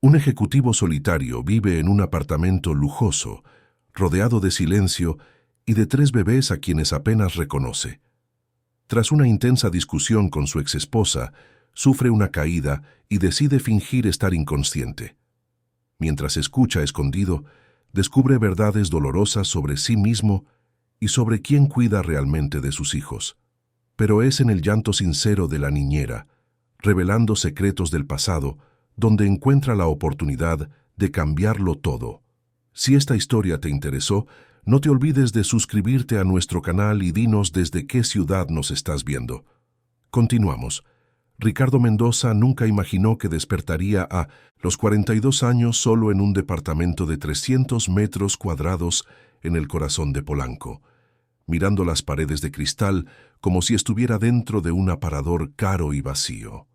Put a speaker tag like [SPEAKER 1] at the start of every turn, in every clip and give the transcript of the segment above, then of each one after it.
[SPEAKER 1] Un ejecutivo solitario vive en un apartamento lujoso, rodeado de silencio y de 3 bebés a quienes apenas reconoce. Tras una intensa discusión con su exesposa, sufre una caída y decide fingir estar inconsciente. Mientras escucha escondido, descubre verdades dolorosas sobre sí mismo y sobre quién cuida realmente de sus hijos. Pero es en el llanto sincero de la niñera, revelando secretos del pasado, donde encuentra la oportunidad de cambiarlo todo. Si esta historia te interesó, no te olvides de suscribirte a nuestro canal y dinos desde qué ciudad nos estás viendo. Continuamos. Ricardo Mendoza nunca imaginó que despertaría a los 42 años solo en un departamento de 300 metros cuadrados en el corazón de Polanco, mirando las paredes de cristal como si estuviera dentro de un aparador caro y vacío.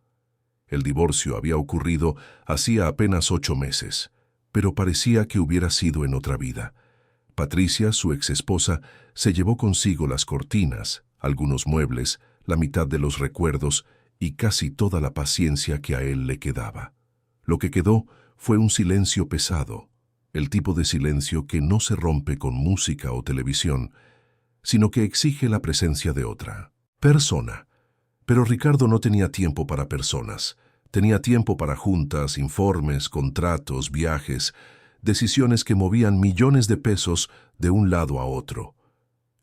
[SPEAKER 1] El divorcio había ocurrido hacía apenas 8 meses, pero parecía que hubiera sido en otra vida. Patricia, su exesposa, se llevó consigo las cortinas, algunos muebles, la mitad de los recuerdos y casi toda la paciencia que a él le quedaba. Lo que quedó fue un silencio pesado, el tipo de silencio que no se rompe con música o televisión, sino que exige la presencia de otra persona. Pero Ricardo no tenía tiempo para personas. Tenía tiempo para juntas, informes, contratos, viajes, decisiones que movían millones de pesos de un lado a otro.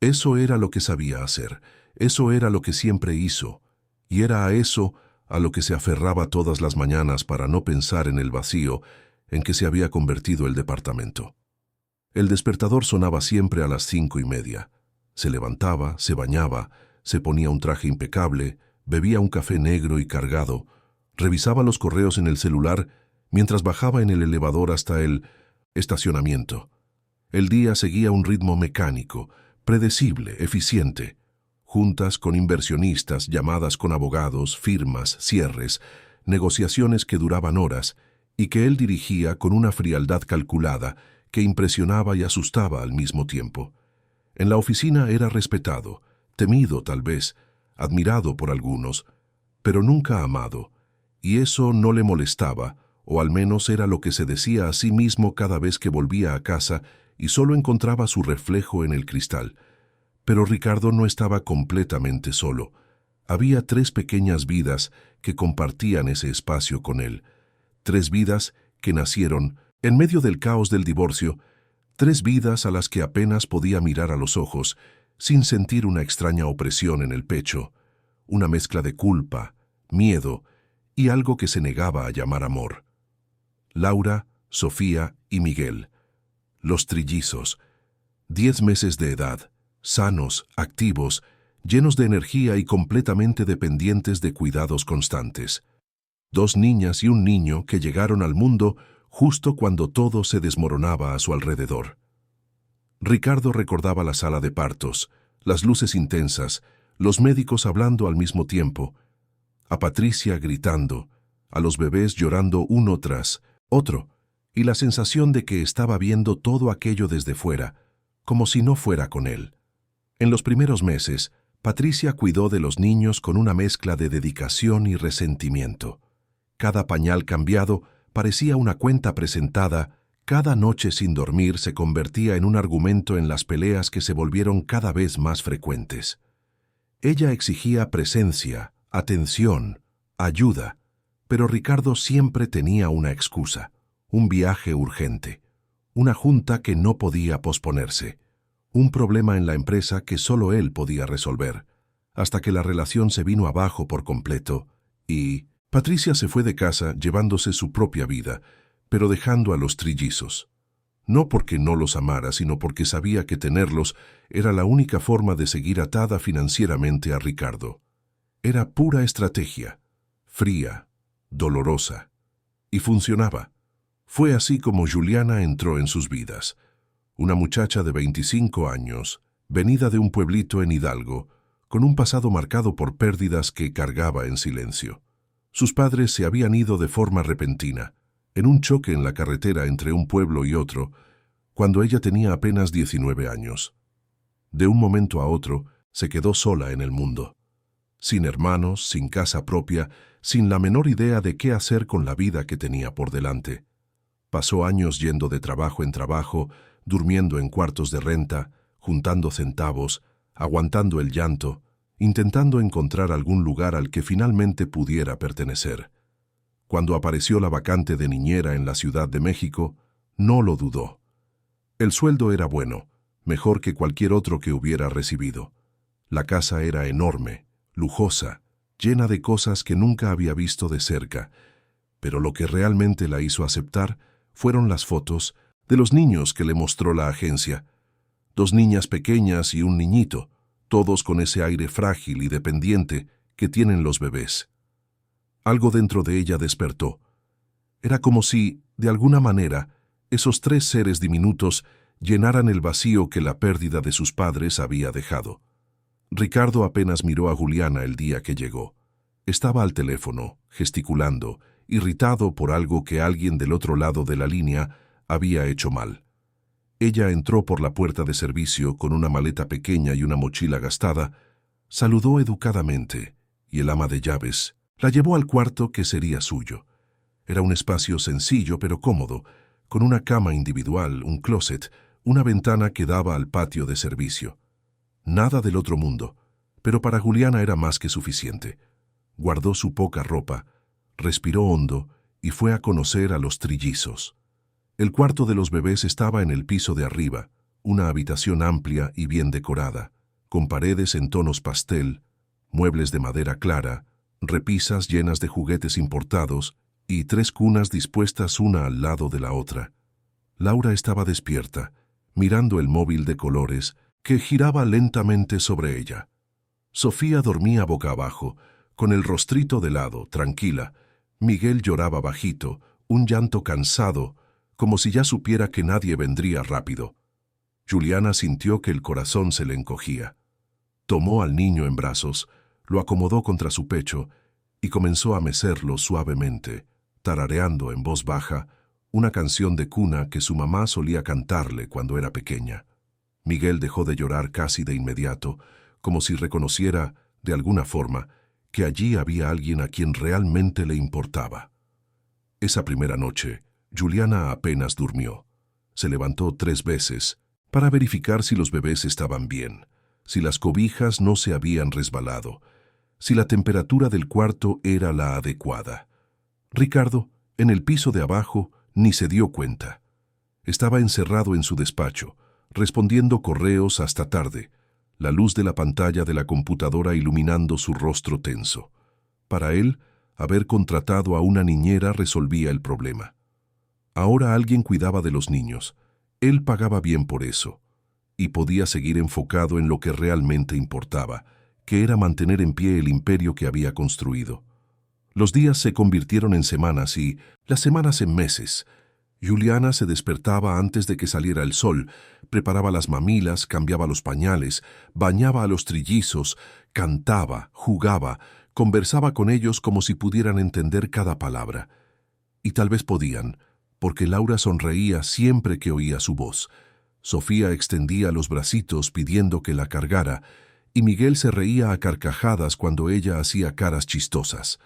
[SPEAKER 1] Eso era lo que sabía hacer, eso era lo que siempre hizo, y era a eso a lo que se aferraba todas las mañanas para no pensar en el vacío en que se había convertido el departamento. El despertador sonaba siempre a las 5:30. Se levantaba, se bañaba, se ponía un traje impecable, bebía un café negro y cargado, revisaba los correos en el celular mientras bajaba en el elevador hasta el estacionamiento. El día seguía un ritmo mecánico, predecible, eficiente. Juntas con inversionistas, llamadas con abogados, firmas, cierres, negociaciones que duraban horas y que él dirigía con una frialdad calculada que impresionaba y asustaba al mismo tiempo. En la oficina era respetado, temido tal vez, admirado por algunos, pero nunca amado, y eso no le molestaba, o al menos era lo que se decía a sí mismo cada vez que volvía a casa y solo encontraba su reflejo en el cristal. Pero Ricardo no estaba completamente solo. Había 3 pequeñas vidas que compartían ese espacio con él. 3 vidas que nacieron en medio del caos del divorcio, 3 vidas a las que apenas podía mirar a los ojos, sin sentir una extraña opresión en el pecho, una mezcla de culpa, miedo y algo que se negaba a llamar amor. Laura, Sofía y Miguel, los trillizos, 10 meses de edad, sanos, activos, llenos de energía y completamente dependientes de cuidados constantes. 2 niñas y un niño que llegaron al mundo justo cuando todo se desmoronaba a su alrededor. Ricardo recordaba la sala de partos, las luces intensas, los médicos hablando al mismo tiempo, a Patricia gritando, a los bebés llorando uno tras otro, y la sensación de que estaba viendo todo aquello desde fuera, como si no fuera con él. En los primeros meses, Patricia cuidó de los niños con una mezcla de dedicación y resentimiento. Cada pañal cambiado parecía una cuenta presentada, cada noche sin dormir se convertía en un argumento en las peleas que se volvieron cada vez más frecuentes. Ella exigía presencia, atención, ayuda, pero Ricardo siempre tenía una excusa, un viaje urgente, una junta que no podía posponerse, un problema en la empresa que solo él podía resolver, hasta que la relación se vino abajo por completo y Patricia se fue de casa llevándose su propia vida, pero dejando a los trillizos. No porque no los amara, sino porque sabía que tenerlos era la única forma de seguir atada financieramente a Ricardo. Era pura estrategia, fría, dolorosa, y funcionaba. Fue así como Juliana entró en sus vidas, una muchacha de 25 años, venida de un pueblito en Hidalgo, con un pasado marcado por pérdidas que cargaba en silencio. Sus padres se habían ido de forma repentina, en un choque en la carretera entre un pueblo y otro, cuando ella tenía apenas 19 años. De un momento a otro, se quedó sola en el mundo. Sin hermanos, sin casa propia, sin la menor idea de qué hacer con la vida que tenía por delante. Pasó años yendo de trabajo en trabajo, durmiendo en cuartos de renta, juntando centavos, aguantando el llanto, intentando encontrar algún lugar al que finalmente pudiera pertenecer. Cuando apareció la vacante de niñera en la Ciudad de México, no lo dudó. El sueldo era bueno, mejor que cualquier otro que hubiera recibido. La casa era enorme, lujosa, llena de cosas que nunca había visto de cerca, pero lo que realmente la hizo aceptar fueron las fotos de los niños que le mostró la agencia. 2 niñas pequeñas y un niñito, todos con ese aire frágil y dependiente que tienen los bebés. Algo dentro de ella despertó. Era como si, de alguna manera, esos 3 seres diminutos llenaran el vacío que la pérdida de sus padres había dejado. Ricardo apenas miró a Juliana el día que llegó. Estaba al teléfono, gesticulando, irritado por algo que alguien del otro lado de la línea había hecho mal. Ella entró por la puerta de servicio con una maleta pequeña y una mochila gastada, saludó educadamente, y el ama de llaves la llevó al cuarto que sería suyo. Era un espacio sencillo pero cómodo, con una cama individual, un closet, una ventana que daba al patio de servicio. Nada del otro mundo, pero para Juliana era más que suficiente. Guardó su poca ropa, respiró hondo y fue a conocer a los trillizos. El cuarto de los bebés estaba en el piso de arriba, una habitación amplia y bien decorada, con paredes en tonos pastel, muebles de madera clara, repisas llenas de juguetes importados y 3 cunas dispuestas una al lado de la otra. Laura estaba despierta, mirando el móvil de colores que giraba lentamente sobre ella. Sofía dormía boca abajo, con el rostrito de lado, tranquila. Miguel lloraba bajito, un llanto cansado, como si ya supiera que nadie vendría rápido. Juliana sintió que el corazón se le encogía. Tomó al niño en brazos, lo acomodó contra su pecho y comenzó a mecerlo suavemente, tarareando en voz baja una canción de cuna que su mamá solía cantarle cuando era pequeña. Miguel dejó de llorar casi de inmediato, como si reconociera, de alguna forma, que allí había alguien a quien realmente le importaba. Esa primera noche, Juliana apenas durmió. Se levantó 3 veces para verificar si los bebés estaban bien, si las cobijas no se habían resbalado, si la temperatura del cuarto era la adecuada. Ricardo, en el piso de abajo, ni se dio cuenta. Estaba encerrado en su despacho, respondiendo correos hasta tarde, la luz de la pantalla de la computadora iluminando su rostro tenso. Para él, haber contratado a una niñera resolvía el problema. Ahora alguien cuidaba de los niños. Él pagaba bien por eso, y podía seguir enfocado en lo que realmente importaba, que era mantener en pie el imperio que había construido. Los días se convirtieron en semanas y las semanas en meses. Juliana se despertaba antes de que saliera el sol, preparaba las mamilas, cambiaba los pañales, bañaba a los trillizos, cantaba, jugaba, conversaba con ellos como si pudieran entender cada palabra. Y tal vez podían, porque Laura sonreía siempre que oía su voz. Sofía extendía los bracitos pidiendo que la cargara, y Miguel se reía a carcajadas cuando ella hacía caras chistosas.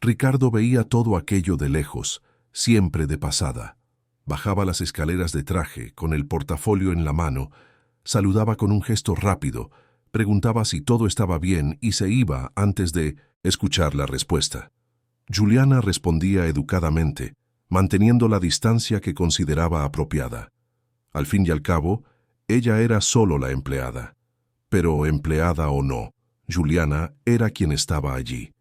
[SPEAKER 1] Ricardo veía todo aquello de lejos, siempre de pasada. Bajaba las escaleras de traje, con el portafolio en la mano, saludaba con un gesto rápido, preguntaba si todo estaba bien y se iba antes de escuchar la respuesta. Juliana respondía educadamente, manteniendo la distancia que consideraba apropiada. Al fin y al cabo, ella era solo la empleada. Pero empleada o no, Juliana era quien estaba allí.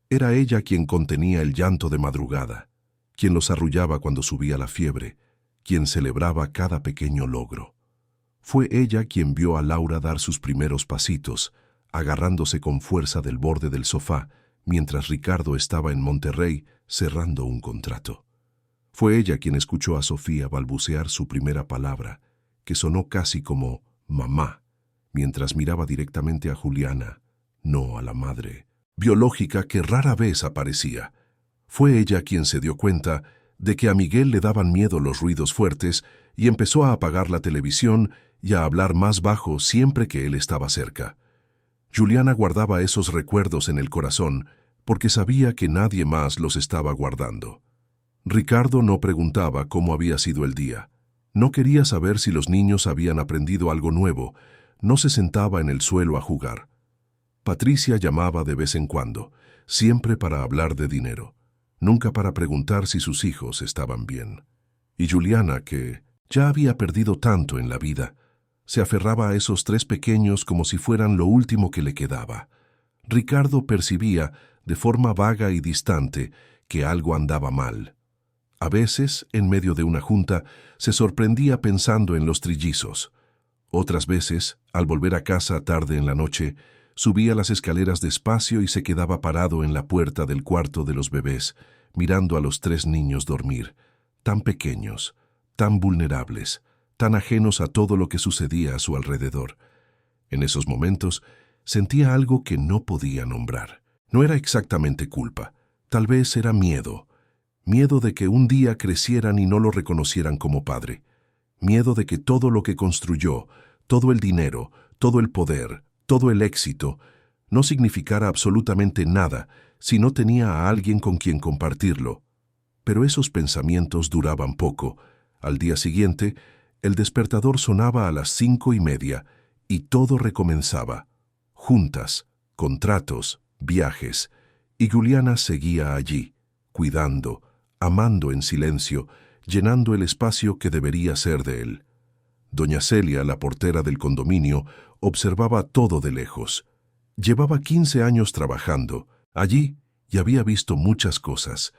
[SPEAKER 1] Era ella quien contenía el llanto de madrugada, quien los arrullaba cuando subía la fiebre, quien celebraba cada pequeño logro. Fue ella quien vio a Laura dar sus primeros pasitos, agarrándose con fuerza del borde del sofá, mientras Ricardo estaba en Monterrey cerrando un contrato. Fue ella quien escuchó a Sofía balbucear su primera palabra, que sonó casi como mamá, mientras miraba directamente a Juliana, no a la madre biológica que rara vez aparecía. Fue ella quien se dio cuenta de que a Miguel le daban miedo los ruidos fuertes y empezó a apagar la televisión y a hablar más bajo siempre que él estaba cerca. Juliana guardaba esos recuerdos en el corazón porque sabía que nadie más los estaba guardando. Ricardo no preguntaba cómo había sido el día. No quería saber si los niños habían aprendido algo nuevo. No se sentaba en el suelo a jugar. Patricia llamaba de vez en cuando, siempre para hablar de dinero, nunca para preguntar si sus hijos estaban bien. Y Juliana, que ya había perdido tanto en la vida, se aferraba a esos tres pequeños como si fueran lo último que le quedaba. Ricardo percibía, de forma vaga y distante, que algo andaba mal. A veces, en medio de una junta, se sorprendía pensando en los trillizos. Otras veces, al volver a casa tarde en la noche, subía las escaleras despacio y se quedaba parado en la puerta del cuarto de los bebés, mirando a los tres niños dormir, tan pequeños, tan vulnerables, tan ajenos a todo lo que sucedía a su alrededor. En esos momentos, sentía algo que no podía nombrar. No era exactamente culpa, tal vez era miedo. Miedo de que un día crecieran y no lo reconocieran como padre. Miedo de que todo lo que construyó, todo el dinero, todo el poder, todo el éxito, no significara absolutamente nada si no tenía a alguien con quien compartirlo. Pero esos pensamientos duraban poco. Al día siguiente, el despertador sonaba a las 5:30 y todo recomenzaba. Juntas, contratos, viajes, y Juliana seguía allí, cuidando, amando en silencio, llenando el espacio que debería ser de él. Doña Celia, la portera del condominio, observaba todo de lejos. Llevaba 15 años trabajando allí y había visto muchas cosas.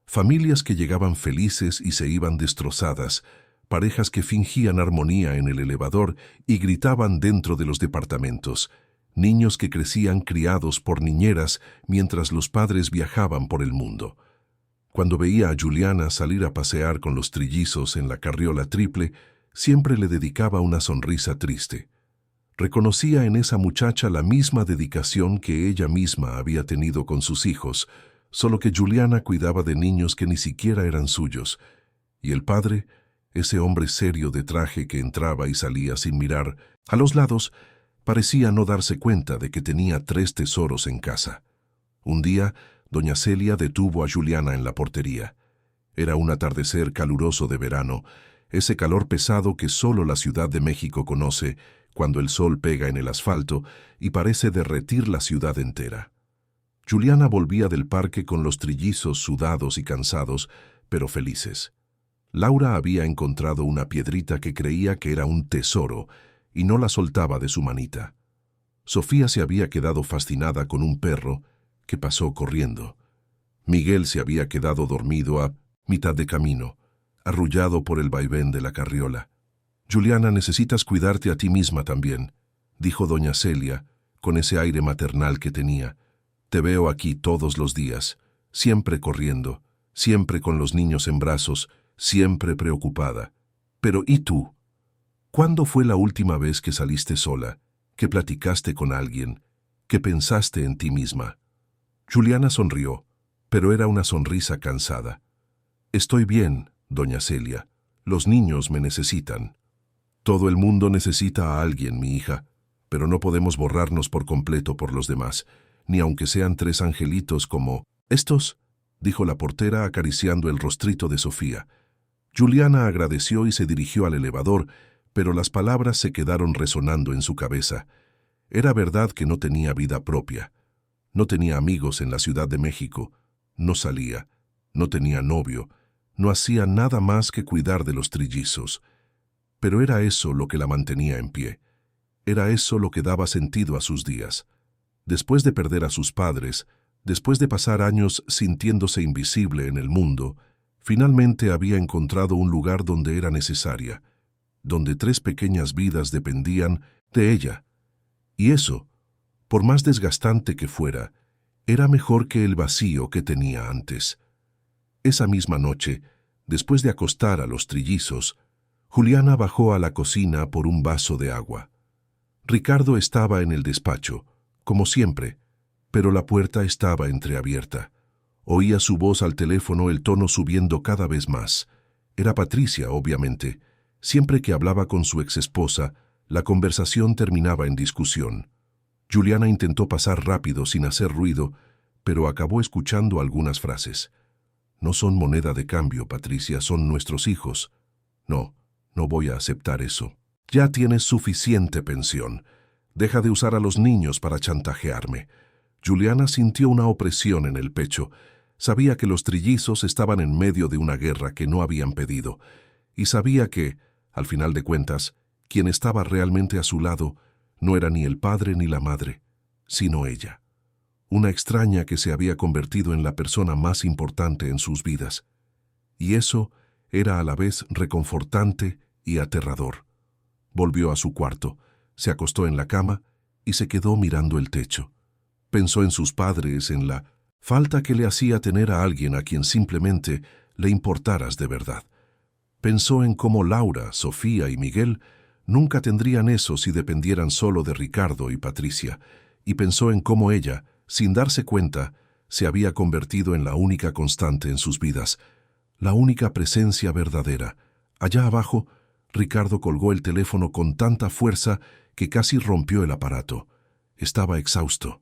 [SPEAKER 1] Familias que llegaban felices y se iban destrozadas, parejas que fingían armonía en el elevador y gritaban dentro de los departamentos, niños que crecían criados por niñeras mientras los padres viajaban por el mundo. Cuando veía a Juliana salir a pasear con los trillizos en la carriola triple, siempre le dedicaba una sonrisa triste. Reconocía en esa muchacha la misma dedicación que ella misma había tenido con sus hijos, solo que Juliana cuidaba de niños que ni siquiera eran suyos, y el padre, ese hombre serio de traje que entraba y salía sin mirar, a los lados, parecía no darse cuenta de que tenía 3 tesoros en casa. Un día, doña Celia detuvo a Juliana en la portería. Era un atardecer caluroso de verano, ese calor pesado que solo la Ciudad de México conoce, cuando el sol pega en el asfalto y parece derretir la ciudad entera. Juliana volvía del parque con los trillizos sudados y cansados, pero felices. Laura había encontrado una piedrita que creía que era un tesoro y no la soltaba de su manita. Sofía se había quedado fascinada con un perro que pasó corriendo. Miguel se había quedado dormido a mitad de camino, arrullado por el vaivén de la carriola. «Juliana, necesitas cuidarte a ti misma también», dijo doña Celia, con ese aire maternal que tenía. «Te veo aquí todos los días, siempre corriendo, siempre con los niños en brazos, siempre preocupada. Pero ¿y tú? ¿Cuándo fue la última vez que saliste sola, que platicaste con alguien, que pensaste en ti misma?» Juliana sonrió, pero era una sonrisa cansada. «Estoy bien, doña Celia. Los niños me necesitan». «Todo el mundo necesita a alguien, mi hija, pero no podemos borrarnos por completo por los demás, ni aunque sean 3 angelitos como estos», dijo la portera acariciando el rostrito de Sofía. Juliana agradeció y se dirigió al elevador, pero las palabras se quedaron resonando en su cabeza. Era verdad que no tenía vida propia. No tenía amigos en la Ciudad de México, no salía, no tenía novio, no hacía nada más que cuidar de los trillizos. Pero era eso lo que la mantenía en pie. Era eso lo que daba sentido a sus días. Después de perder a sus padres, después de pasar años sintiéndose invisible en el mundo, finalmente había encontrado un lugar donde era necesaria, donde 3 pequeñas vidas dependían de ella. Y eso, por más desgastante que fuera, era mejor que el vacío que tenía antes. Esa misma noche, después de acostar a los trillizos, Juliana bajó a la cocina por un vaso de agua. Ricardo estaba en el despacho, como siempre, pero la puerta estaba entreabierta. Oía su voz al teléfono, el tono subiendo cada vez más. Era Patricia, obviamente. Siempre que hablaba con su exesposa, la conversación terminaba en discusión. Juliana intentó pasar rápido sin hacer ruido, pero acabó escuchando algunas frases. No son moneda de cambio, Patricia, son nuestros hijos. No, no voy a aceptar eso. Ya tienes suficiente pensión. Deja de usar a los niños para chantajearme. Juliana sintió una opresión en el pecho. Sabía que los trillizos estaban en medio de una guerra que no habían pedido, y sabía que, al final de cuentas, quien estaba realmente a su lado no era ni el padre ni la madre, sino ella. Una extraña que se había convertido en la persona más importante en sus vidas. Y eso era a la vez reconfortante y aterrador. Volvió a su cuarto, se acostó en la cama y se quedó mirando el techo. Pensó en sus padres, en la falta que le hacía tener a alguien a quien simplemente le importaras de verdad. Pensó en cómo Laura, Sofía y Miguel nunca tendrían eso si dependieran solo de Ricardo y Patricia, y pensó en cómo ella, sin darse cuenta, se había convertido en la única constante en sus vidas, la única presencia verdadera. Allá abajo, Ricardo colgó el teléfono con tanta fuerza que casi rompió el aparato. Estaba exhausto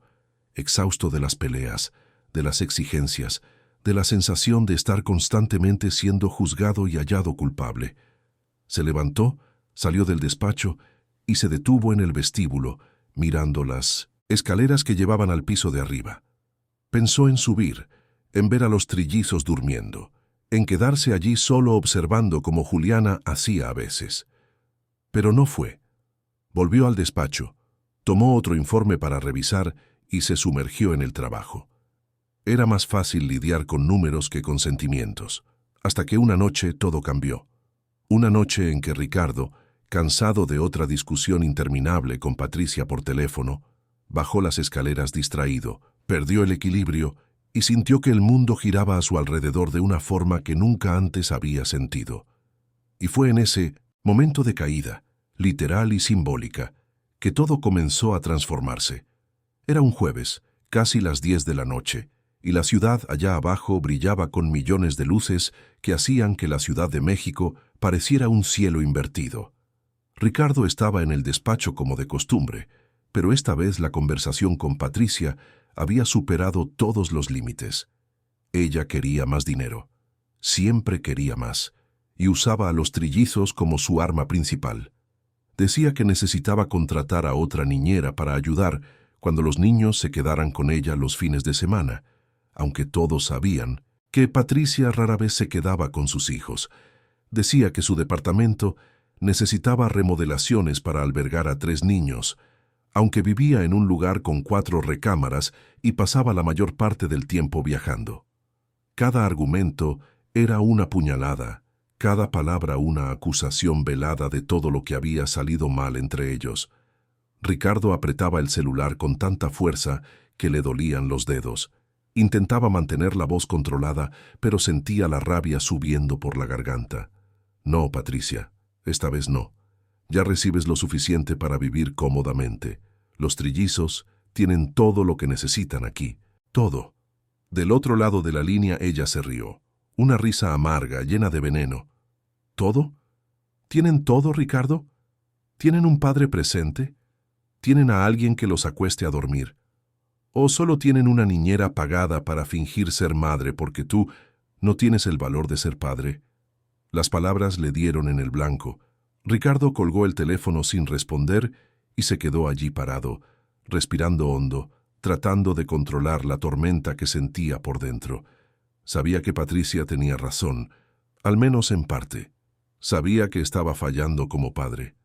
[SPEAKER 1] de las peleas, de las exigencias, de la sensación de estar constantemente siendo juzgado y hallado culpable. Se levantó, salió del despacho y se detuvo en el vestíbulo, mirando las escaleras que llevaban al piso de arriba. Pensó en subir, en ver a los trillizos durmiendo, en quedarse allí solo observando como Juliana hacía a veces. Pero no fue. Volvió al despacho, tomó otro informe para revisar y se sumergió en el trabajo. Era más fácil lidiar con números que con sentimientos, hasta que una noche todo cambió. Una noche en que Ricardo, cansado de otra discusión interminable con Patricia por teléfono, bajó las escaleras distraído, perdió el equilibrio y sintió que el mundo giraba a su alrededor de una forma que nunca antes había sentido. Y fue en ese momento de caída, literal y simbólica, que todo comenzó a transformarse. Era un jueves, casi las 10 de la noche, y la ciudad allá abajo brillaba con millones de luces que hacían que la Ciudad de México pareciera un cielo invertido. Ricardo estaba en el despacho como de costumbre, pero esta vez la conversación con Patricia había superado todos los límites. Ella quería más dinero, siempre quería más, y usaba a los trillizos como su arma principal. Decía que necesitaba contratar a otra niñera para ayudar cuando los niños se quedaran con ella los fines de semana, aunque todos sabían que Patricia rara vez se quedaba con sus hijos. Decía que su departamento necesitaba remodelaciones para albergar a 3 niños, aunque vivía en un lugar con 4 recámaras y pasaba la mayor parte del tiempo viajando. Cada argumento era una puñalada, cada palabra una acusación velada de todo lo que había salido mal entre ellos. Ricardo apretaba el celular con tanta fuerza que le dolían los dedos. Intentaba mantener la voz controlada, pero sentía la rabia subiendo por la garganta. No, Patricia, esta vez no. Ya recibes lo suficiente para vivir cómodamente. Los trillizos tienen todo lo que necesitan aquí. Todo. Del otro lado de la línea ella se rió. Una risa amarga, llena de veneno. ¿Todo? ¿Tienen todo, Ricardo? ¿Tienen un padre presente? ¿Tienen a alguien que los acueste a dormir? ¿O solo tienen una niñera pagada para fingir ser madre porque tú no tienes el valor de ser padre? Las palabras le dieron en el blanco. Ricardo colgó el teléfono sin responder y se quedó allí parado, respirando hondo, tratando de controlar la tormenta que sentía por dentro. Sabía que Patricia tenía razón, al menos en parte. Sabía que estaba fallando como padre.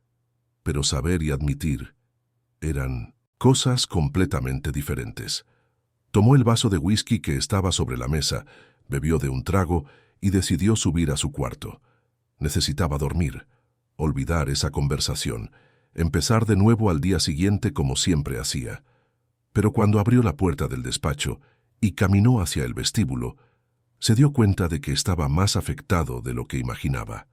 [SPEAKER 1] Pero saber y admitir eran cosas completamente diferentes. Tomó el vaso de whisky que estaba sobre la mesa, bebió de un trago y decidió subir a su cuarto. Necesitaba dormir, olvidar esa conversación, empezar de nuevo al día siguiente como siempre hacía. Pero cuando abrió la puerta del despacho y caminó hacia el vestíbulo, se dio cuenta de que estaba más afectado de lo que imaginaba.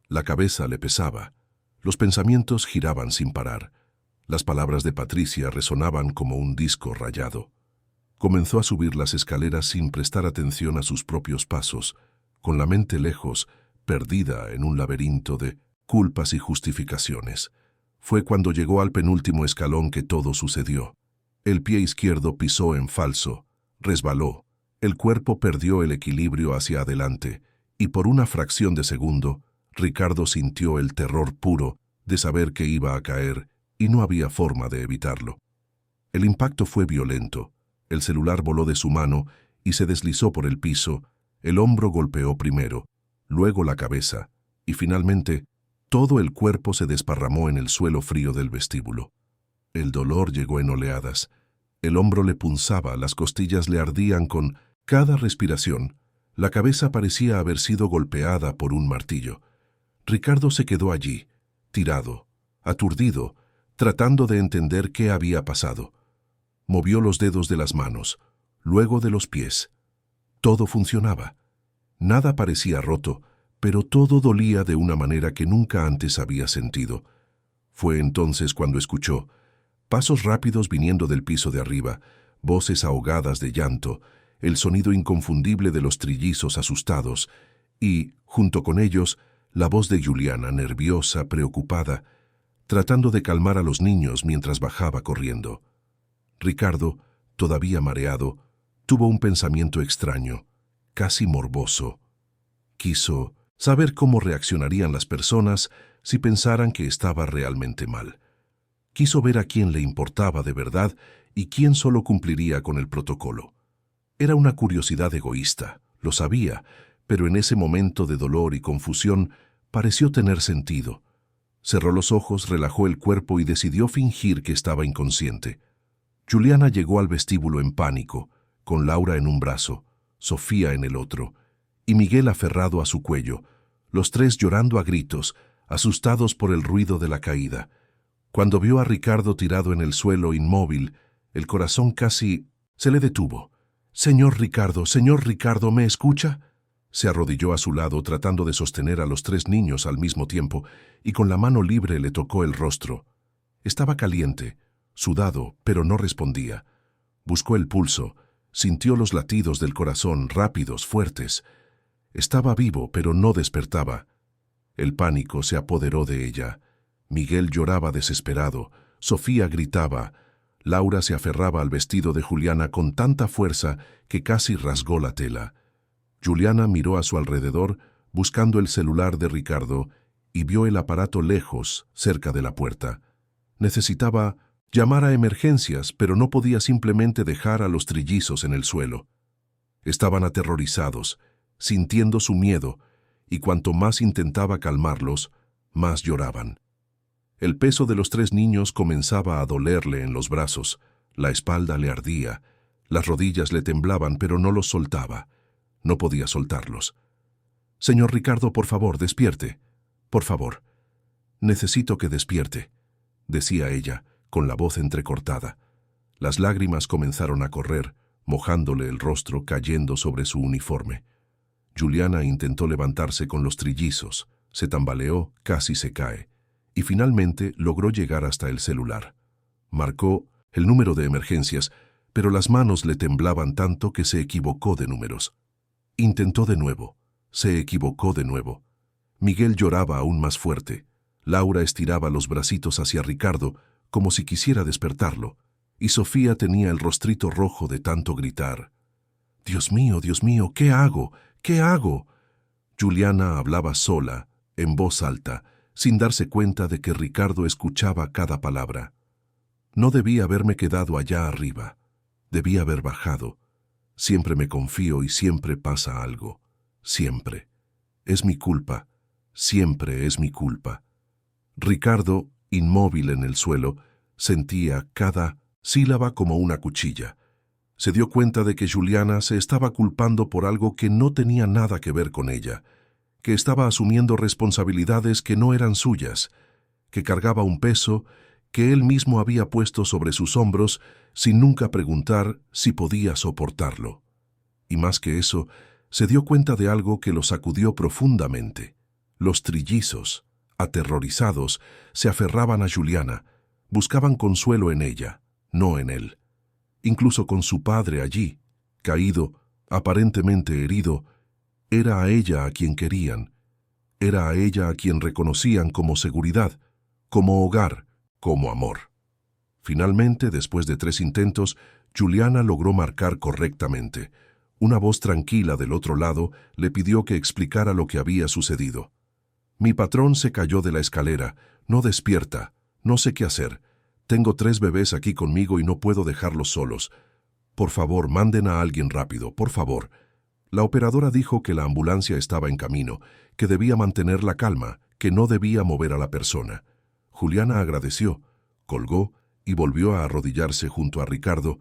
[SPEAKER 1] La cabeza le pesaba, los pensamientos giraban sin parar. Las palabras de Patricia resonaban como un disco rayado. Comenzó a subir las escaleras sin prestar atención a sus propios pasos, con la mente lejos, perdida en un laberinto de culpas y justificaciones. Fue cuando llegó al penúltimo escalón que todo sucedió. El pie izquierdo pisó en falso, resbaló, El cuerpo perdió el equilibrio hacia adelante, y por una fracción de segundo, Ricardo sintió el terror puro de saber que iba a caer y no había forma de evitarlo. El impacto fue violento. El celular voló de su mano y se deslizó por el piso. El hombro golpeó primero, luego la cabeza, y finalmente todo el cuerpo se desparramó en el suelo frío del vestíbulo. El dolor llegó en oleadas. El hombro le punzaba, las costillas le ardían con cada respiración. La cabeza parecía haber sido golpeada por un martillo. Ricardo se quedó allí, tirado, aturdido, tratando de entender qué había pasado. Movió los dedos de las manos, luego de los pies. Todo funcionaba. Nada parecía roto, pero todo dolía de una manera que nunca antes había sentido. Fue entonces cuando escuchó pasos rápidos viniendo del piso de arriba, voces ahogadas de llanto, el sonido inconfundible de los trillizos asustados y, junto con ellos, la voz de Juliana, nerviosa, preocupada, tratando de calmar a los niños mientras bajaba corriendo. Ricardo, todavía mareado, tuvo un pensamiento extraño, casi morboso. Quiso saber cómo reaccionarían las personas si pensaran que estaba realmente mal. Quiso ver a quién le importaba de verdad y quién solo cumpliría con el protocolo. Era una curiosidad egoísta, lo sabía, pero en ese momento de dolor y confusión pareció tener sentido. Cerró los ojos, relajó el cuerpo y decidió fingir que estaba inconsciente. Juliana llegó al vestíbulo en pánico, con Laura en un brazo, Sofía en el otro, y Miguel aferrado a su cuello, los tres llorando a gritos, asustados por el ruido de la caída. Cuando vio a Ricardo tirado en el suelo inmóvil, el corazón casi se le detuvo. Señor Ricardo, ¿me escucha?». Se arrodilló a su lado tratando de sostener a los tres niños al mismo tiempo y con la mano libre le tocó el rostro. Estaba caliente, sudado, pero no respondía. Buscó el pulso, sintió los latidos del corazón rápidos, fuertes. Estaba vivo, pero no despertaba. El pánico se apoderó de ella. Miguel lloraba desesperado, Sofía gritaba, Laura se aferraba al vestido de Juliana con tanta fuerza que casi rasgó la tela. Juliana miró a su alrededor, buscando el celular de Ricardo, y vio el aparato lejos, cerca de la puerta. Necesitaba llamar a emergencias, pero no podía simplemente dejar a los trillizos en el suelo. Estaban aterrorizados, sintiendo su miedo, y cuanto más intentaba calmarlos, más lloraban. El peso de los tres niños comenzaba a dolerle en los brazos, la espalda le ardía, las rodillas le temblaban, pero no los soltaba. No podía soltarlos. «Señor Ricardo, por favor, despierte. Por favor. Necesito que despierte», decía ella, con la voz entrecortada. Las lágrimas comenzaron a correr, mojándole el rostro, cayendo sobre su uniforme. Juliana intentó levantarse con los trillizos, se tambaleó, casi se cae, y finalmente logró llegar hasta el celular. Marcó el número de emergencias, pero las manos le temblaban tanto que se equivocó de números. Intentó de nuevo, se equivocó de nuevo. Miguel lloraba aún más fuerte. Laura estiraba los bracitos hacia Ricardo, como si quisiera despertarlo, y Sofía tenía el rostrito rojo de tanto gritar. Dios mío, ¿qué hago? ¿Qué hago?». Juliana hablaba sola, en voz alta, sin darse cuenta de que Ricardo escuchaba cada palabra. «No debía haberme quedado allá arriba. Debía haber bajado. Siempre me confío y siempre pasa algo. Siempre. Es mi culpa. Siempre es mi culpa». Ricardo, inmóvil en el suelo, sentía cada sílaba como una cuchilla. Se dio cuenta de que Juliana se estaba culpando por algo que no tenía nada que ver con ella, que estaba asumiendo responsabilidades que no eran suyas, que cargaba un peso que él mismo había puesto sobre sus hombros sin nunca preguntar si podía soportarlo. Y más que eso, se dio cuenta de algo que lo sacudió profundamente. Los trillizos, aterrorizados, se aferraban a Juliana, buscaban consuelo en ella, no en él. Incluso con su padre allí, caído, aparentemente herido, era a ella a quien querían, era a ella a quien reconocían como seguridad, como hogar, como amor. Finalmente, después de 3 intentos, Juliana logró marcar correctamente. Una voz tranquila del otro lado le pidió que explicara lo que había sucedido. Mi patrón se cayó de la escalera. No despierta. No sé qué hacer. Tengo 3 bebés aquí conmigo y no puedo dejarlos solos. Por favor, manden a alguien rápido, por favor. La operadora dijo que la ambulancia estaba en camino, que debía mantener la calma, que no debía mover a la persona. Juliana agradeció, colgó y volvió a arrodillarse junto a Ricardo,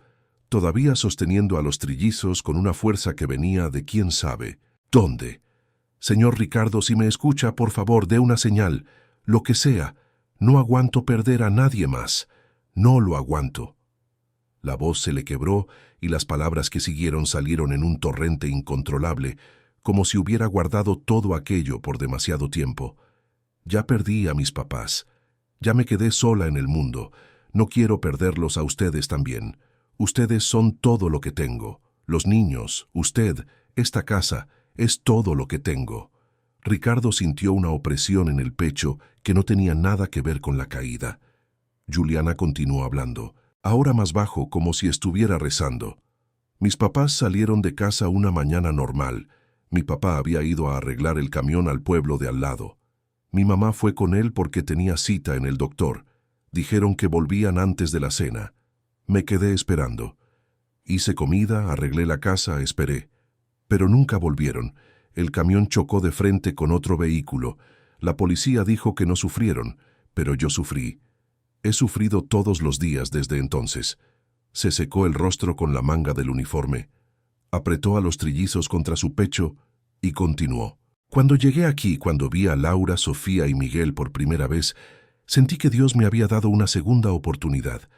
[SPEAKER 1] todavía sosteniendo a los trillizos con una fuerza que venía de quién sabe dónde. Señor Ricardo, si me escucha, por favor, dé una señal, lo que sea. No aguanto perder a nadie más. No lo aguanto. La voz se le quebró y las palabras que siguieron salieron en un torrente incontrolable, como si hubiera guardado todo aquello por demasiado tiempo. Ya perdí a mis papás. Ya me quedé sola en el mundo. No quiero perderlos a ustedes también. Ustedes son todo lo que tengo. Los niños, usted, esta casa, es todo lo que tengo. Ricardo sintió una opresión en el pecho que no tenía nada que ver con la caída. Juliana continuó hablando, ahora más bajo, como si estuviera rezando. Mis papás salieron de casa una mañana normal. Mi papá había ido a arreglar el camión al pueblo de al lado. Mi mamá fue con él porque tenía cita en el doctor. Dijeron que volvían antes de la cena. Me quedé esperando. Hice comida, arreglé la casa, esperé. Pero nunca volvieron. El camión chocó de frente con otro vehículo. La policía dijo que no sufrieron, pero yo sufrí. He sufrido todos los días desde entonces. Se secó el rostro con la manga del uniforme. Apretó a los trillizos contra su pecho y continuó. Cuando llegué aquí, cuando vi a Laura, Sofía y Miguel por primera vez, sentí que Dios me había dado una segunda oportunidad.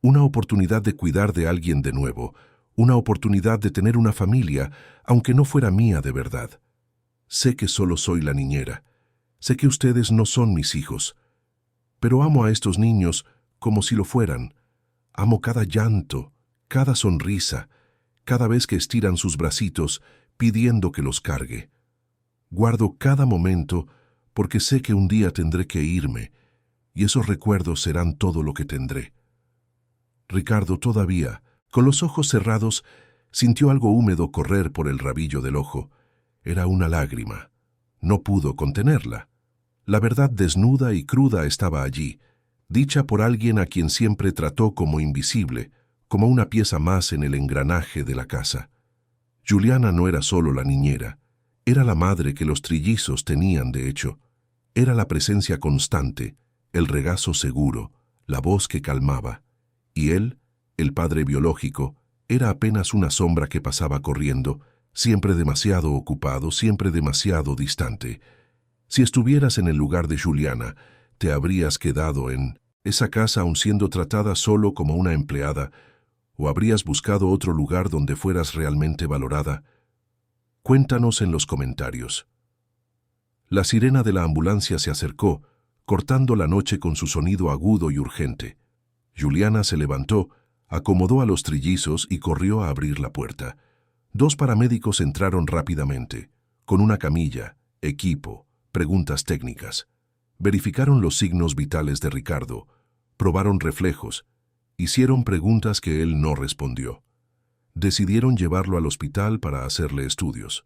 [SPEAKER 1] Una oportunidad de cuidar de alguien de nuevo. Una oportunidad de tener una familia, aunque no fuera mía de verdad. Sé que solo soy la niñera. Sé que ustedes no son mis hijos. Pero amo a estos niños como si lo fueran. Amo cada llanto, cada sonrisa, cada vez que estiran sus bracitos pidiendo que los cargue. Guardo cada momento porque sé que un día tendré que irme, y esos recuerdos serán todo lo que tendré. Ricardo todavía, con los ojos cerrados, sintió algo húmedo correr por el rabillo del ojo. Era una lágrima. No pudo contenerla. La verdad desnuda y cruda estaba allí, dicha por alguien a quien siempre trató como invisible, como una pieza más en el engranaje de la casa. Juliana no era solo la niñera, era la madre que los trillizos tenían, de hecho. Era la presencia constante, el regazo seguro, la voz que calmaba. Y él, el padre biológico, era apenas una sombra que pasaba corriendo, siempre demasiado ocupado, siempre demasiado distante. Si estuvieras en el lugar de Juliana, te habrías quedado en esa casa aun siendo tratada solo como una empleada, o habrías buscado otro lugar donde fueras realmente valorada. Cuéntanos en los comentarios. La sirena de la ambulancia se acercó, cortando la noche con su sonido agudo y urgente. Juliana se levantó, acomodó a los trillizos y corrió a abrir la puerta. 2 paramédicos entraron rápidamente, con una camilla, equipo, preguntas técnicas. Verificaron los signos vitales de Ricardo, probaron reflejos, hicieron preguntas que él no respondió. Decidieron llevarlo al hospital para hacerle estudios.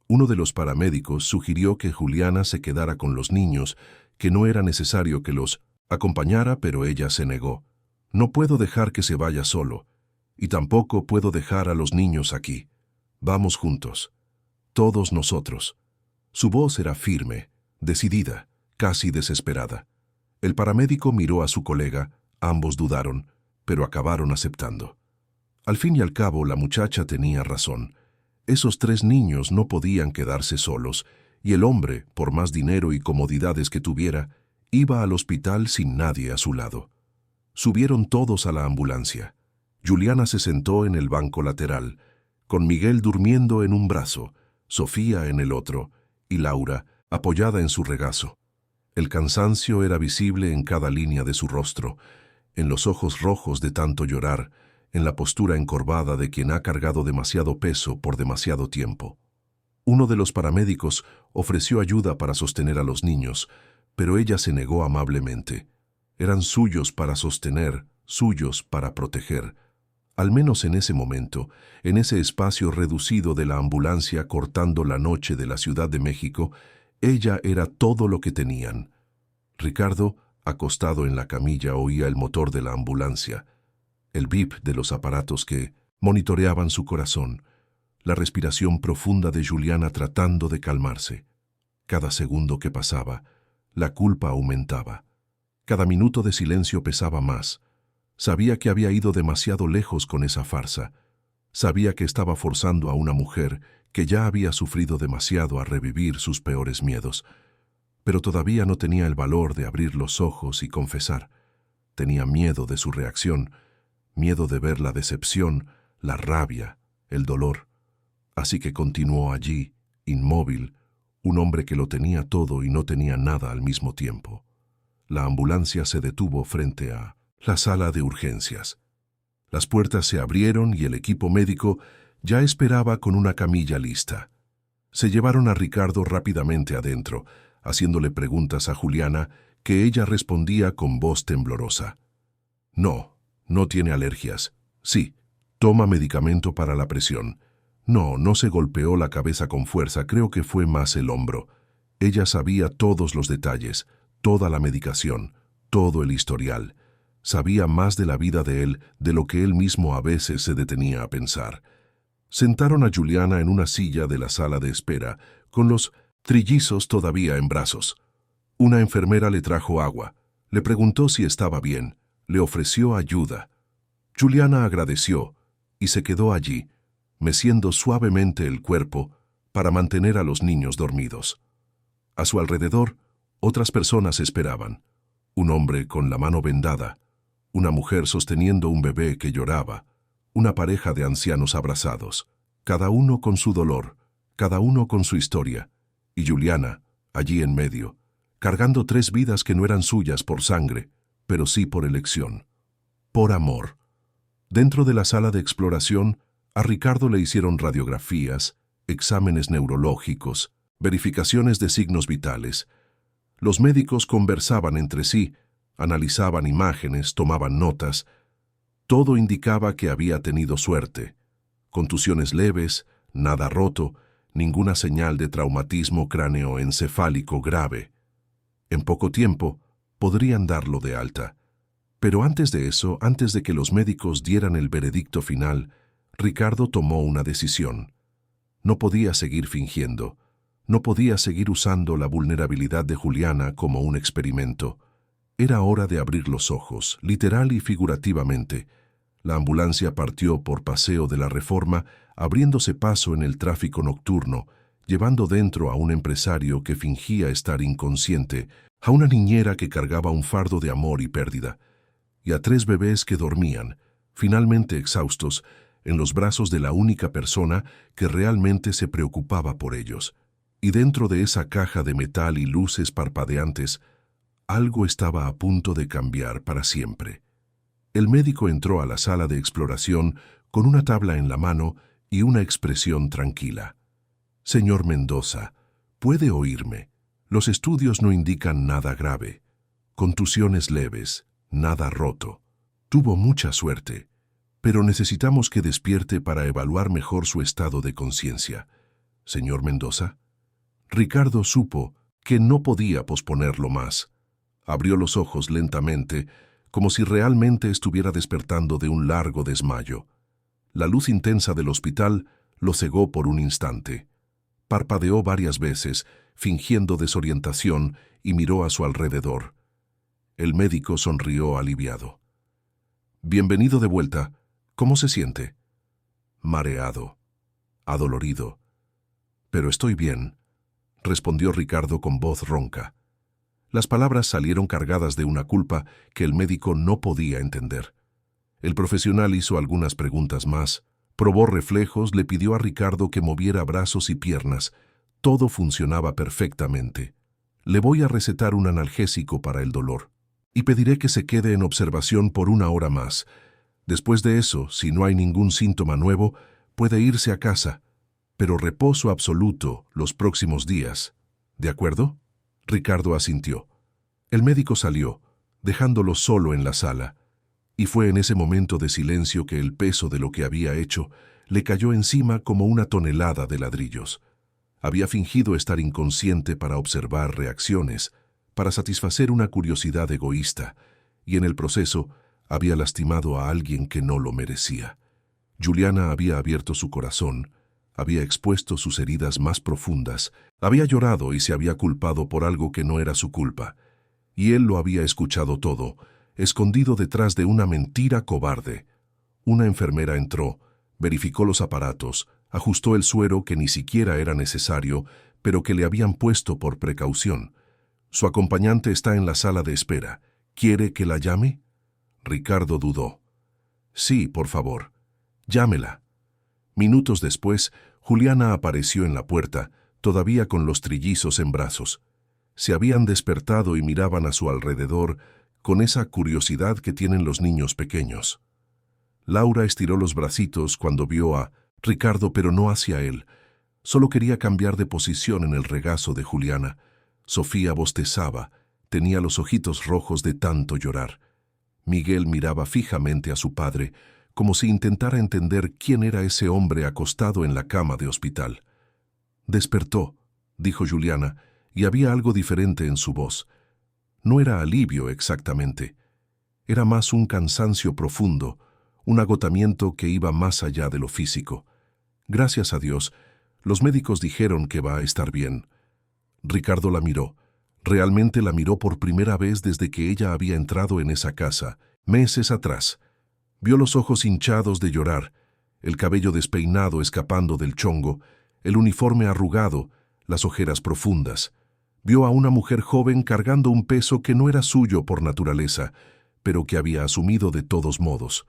[SPEAKER 1] Uno de los paramédicos sugirió que Juliana se quedara con los niños, que no era necesario que los acompañara, pero ella se negó. No puedo dejar que se vaya solo, y tampoco puedo dejar a los niños aquí. Vamos juntos. Todos nosotros. Su voz era firme, decidida, casi desesperada. El paramédico miró a su colega, ambos dudaron, pero acabaron aceptando. Al fin y al cabo, la muchacha tenía razón. Esos 3 niños no podían quedarse solos, y el hombre, por más dinero y comodidades que tuviera, iba al hospital sin nadie a su lado. Subieron todos a la ambulancia. Juliana se sentó en el banco lateral, con Miguel durmiendo en un brazo, Sofía en el otro, y Laura apoyada en su regazo. El cansancio era visible en cada línea de su rostro, en los ojos rojos de tanto llorar, en la postura encorvada de quien ha cargado demasiado peso por demasiado tiempo. Uno de los paramédicos ofreció ayuda para sostener a los niños, pero ella se negó amablemente. Eran suyos para sostener, suyos para proteger. Al menos en ese momento, en ese espacio reducido de la ambulancia cortando la noche de la Ciudad de México, ella era todo lo que tenían. Ricardo, acostado en la camilla, oía el motor de la ambulancia, el bip de los aparatos que monitoreaban su corazón, la respiración profunda de Juliana tratando de calmarse. Cada segundo que pasaba, la culpa aumentaba. Cada minuto de silencio pesaba más. Sabía que había ido demasiado lejos con esa farsa. Sabía que estaba forzando a una mujer que ya había sufrido demasiado a revivir sus peores miedos. Pero todavía no tenía el valor de abrir los ojos y confesar. Tenía miedo de su reacción, miedo de ver la decepción, la rabia, el dolor. Así que continuó allí, inmóvil, un hombre que lo tenía todo y no tenía nada al mismo tiempo. La ambulancia se detuvo frente a la sala de urgencias. Las puertas se abrieron y el equipo médico ya esperaba con una camilla lista. Se llevaron a Ricardo rápidamente adentro, haciéndole preguntas a Juliana, que ella respondía con voz temblorosa. No, no tiene alergias. Sí, toma medicamento para la presión. No, no se golpeó la cabeza con fuerza, creo que fue más el hombro. Ella sabía todos los detalles, toda la medicación, todo el historial. Sabía más de la vida de él de lo que él mismo a veces se detenía a pensar. Sentaron a Juliana en una silla de la sala de espera, con los trillizos todavía en brazos. Una enfermera le trajo agua, le preguntó si estaba bien, le ofreció ayuda. Juliana agradeció y se quedó allí, meciendo suavemente el cuerpo para mantener a los niños dormidos. A su alrededor, otras personas esperaban. Un hombre con la mano vendada, una mujer sosteniendo un bebé que lloraba, una pareja de ancianos abrazados, cada uno con su dolor, cada uno con su historia, y Juliana, allí en medio, cargando 3 vidas que no eran suyas por sangre, pero sí por elección, por amor. Dentro de la sala de exploración, a Ricardo le hicieron radiografías, exámenes neurológicos, verificaciones de signos vitales. Los médicos conversaban entre sí, analizaban imágenes, tomaban notas. Todo indicaba que había tenido suerte. Contusiones leves, nada roto, ninguna señal de traumatismo cráneoencefálico grave. En poco tiempo, podrían darlo de alta. Pero antes de eso, antes de que los médicos dieran el veredicto final, Ricardo tomó una decisión. No podía seguir fingiendo. No podía seguir usando la vulnerabilidad de Juliana como un experimento. Era hora de abrir los ojos, literal y figurativamente. La ambulancia partió por Paseo de la Reforma, abriéndose paso en el tráfico nocturno, llevando dentro a un empresario que fingía estar inconsciente, a una niñera que cargaba un fardo de amor y pérdida, y a 3 bebés que dormían, finalmente exhaustos, en los brazos de la única persona que realmente se preocupaba por ellos. Y dentro de esa caja de metal y luces parpadeantes, algo estaba a punto de cambiar para siempre. El médico entró a la sala de exploración con una tabla en la mano y una expresión tranquila. Señor Mendoza, ¿puede oírme? Los estudios no indican nada grave. Contusiones leves, nada roto. Tuvo mucha suerte, pero necesitamos que despierte para evaluar mejor su estado de conciencia. Señor Mendoza. Ricardo supo que no podía posponerlo más. Abrió los ojos lentamente, como si realmente estuviera despertando de un largo desmayo. La luz intensa del hospital lo cegó por un instante. Parpadeó varias veces, fingiendo desorientación, y miró a su alrededor. El médico sonrió aliviado. Bienvenido de vuelta. ¿Cómo se siente? Mareado, adolorido. Pero estoy bien, respondió Ricardo con voz ronca. Las palabras salieron cargadas de una culpa que el médico no podía entender. El profesional hizo algunas preguntas más, probó reflejos, le pidió a Ricardo que moviera brazos y piernas. Todo funcionaba perfectamente. Le voy a recetar un analgésico para el dolor y pediré que se quede en observación por 1 hora más. Después de eso, si no hay ningún síntoma nuevo, puede irse a casa, pero reposo absoluto los próximos días. ¿De acuerdo? Ricardo asintió. El médico salió, dejándolo solo en la sala. Y fue en ese momento de silencio que el peso de lo que había hecho le cayó encima como una tonelada de ladrillos. Había fingido estar inconsciente para observar reacciones, para satisfacer una curiosidad egoísta, y en el proceso había lastimado a alguien que no lo merecía. Juliana había abierto su corazón, había expuesto sus heridas más profundas, había llorado y se había culpado por algo que no era su culpa. Y él lo había escuchado todo, escondido detrás de una mentira cobarde. Una enfermera entró, verificó los aparatos, ajustó el suero que ni siquiera era necesario, pero que le habían puesto por precaución. Su acompañante está en la sala de espera. ¿Quiere que la llame? Ricardo dudó. Sí, por favor. Llámela. Minutos después, Juliana apareció en la puerta, todavía con los trillizos en brazos. Se habían despertado y miraban a su alrededor con esa curiosidad que tienen los niños pequeños. Laura estiró los bracitos cuando vio a Ricardo, pero no hacia él. Solo quería cambiar de posición en el regazo de Juliana. Sofía bostezaba, tenía los ojitos rojos de tanto llorar. Miguel miraba fijamente a su padre, como si intentara entender quién era ese hombre acostado en la cama de hospital. Despertó, dijo Juliana, y había algo diferente en su voz. No era alivio exactamente. Era más un cansancio profundo, un agotamiento que iba más allá de lo físico. Gracias a Dios, los médicos dijeron que va a estar bien. Ricardo la miró. Realmente la miró por primera vez desde que ella había entrado en esa casa, meses atrás. Vio los ojos hinchados de llorar, el cabello despeinado escapando del chongo, el uniforme arrugado, las ojeras profundas. Vio a una mujer joven cargando un peso que no era suyo por naturaleza, pero que había asumido de todos modos.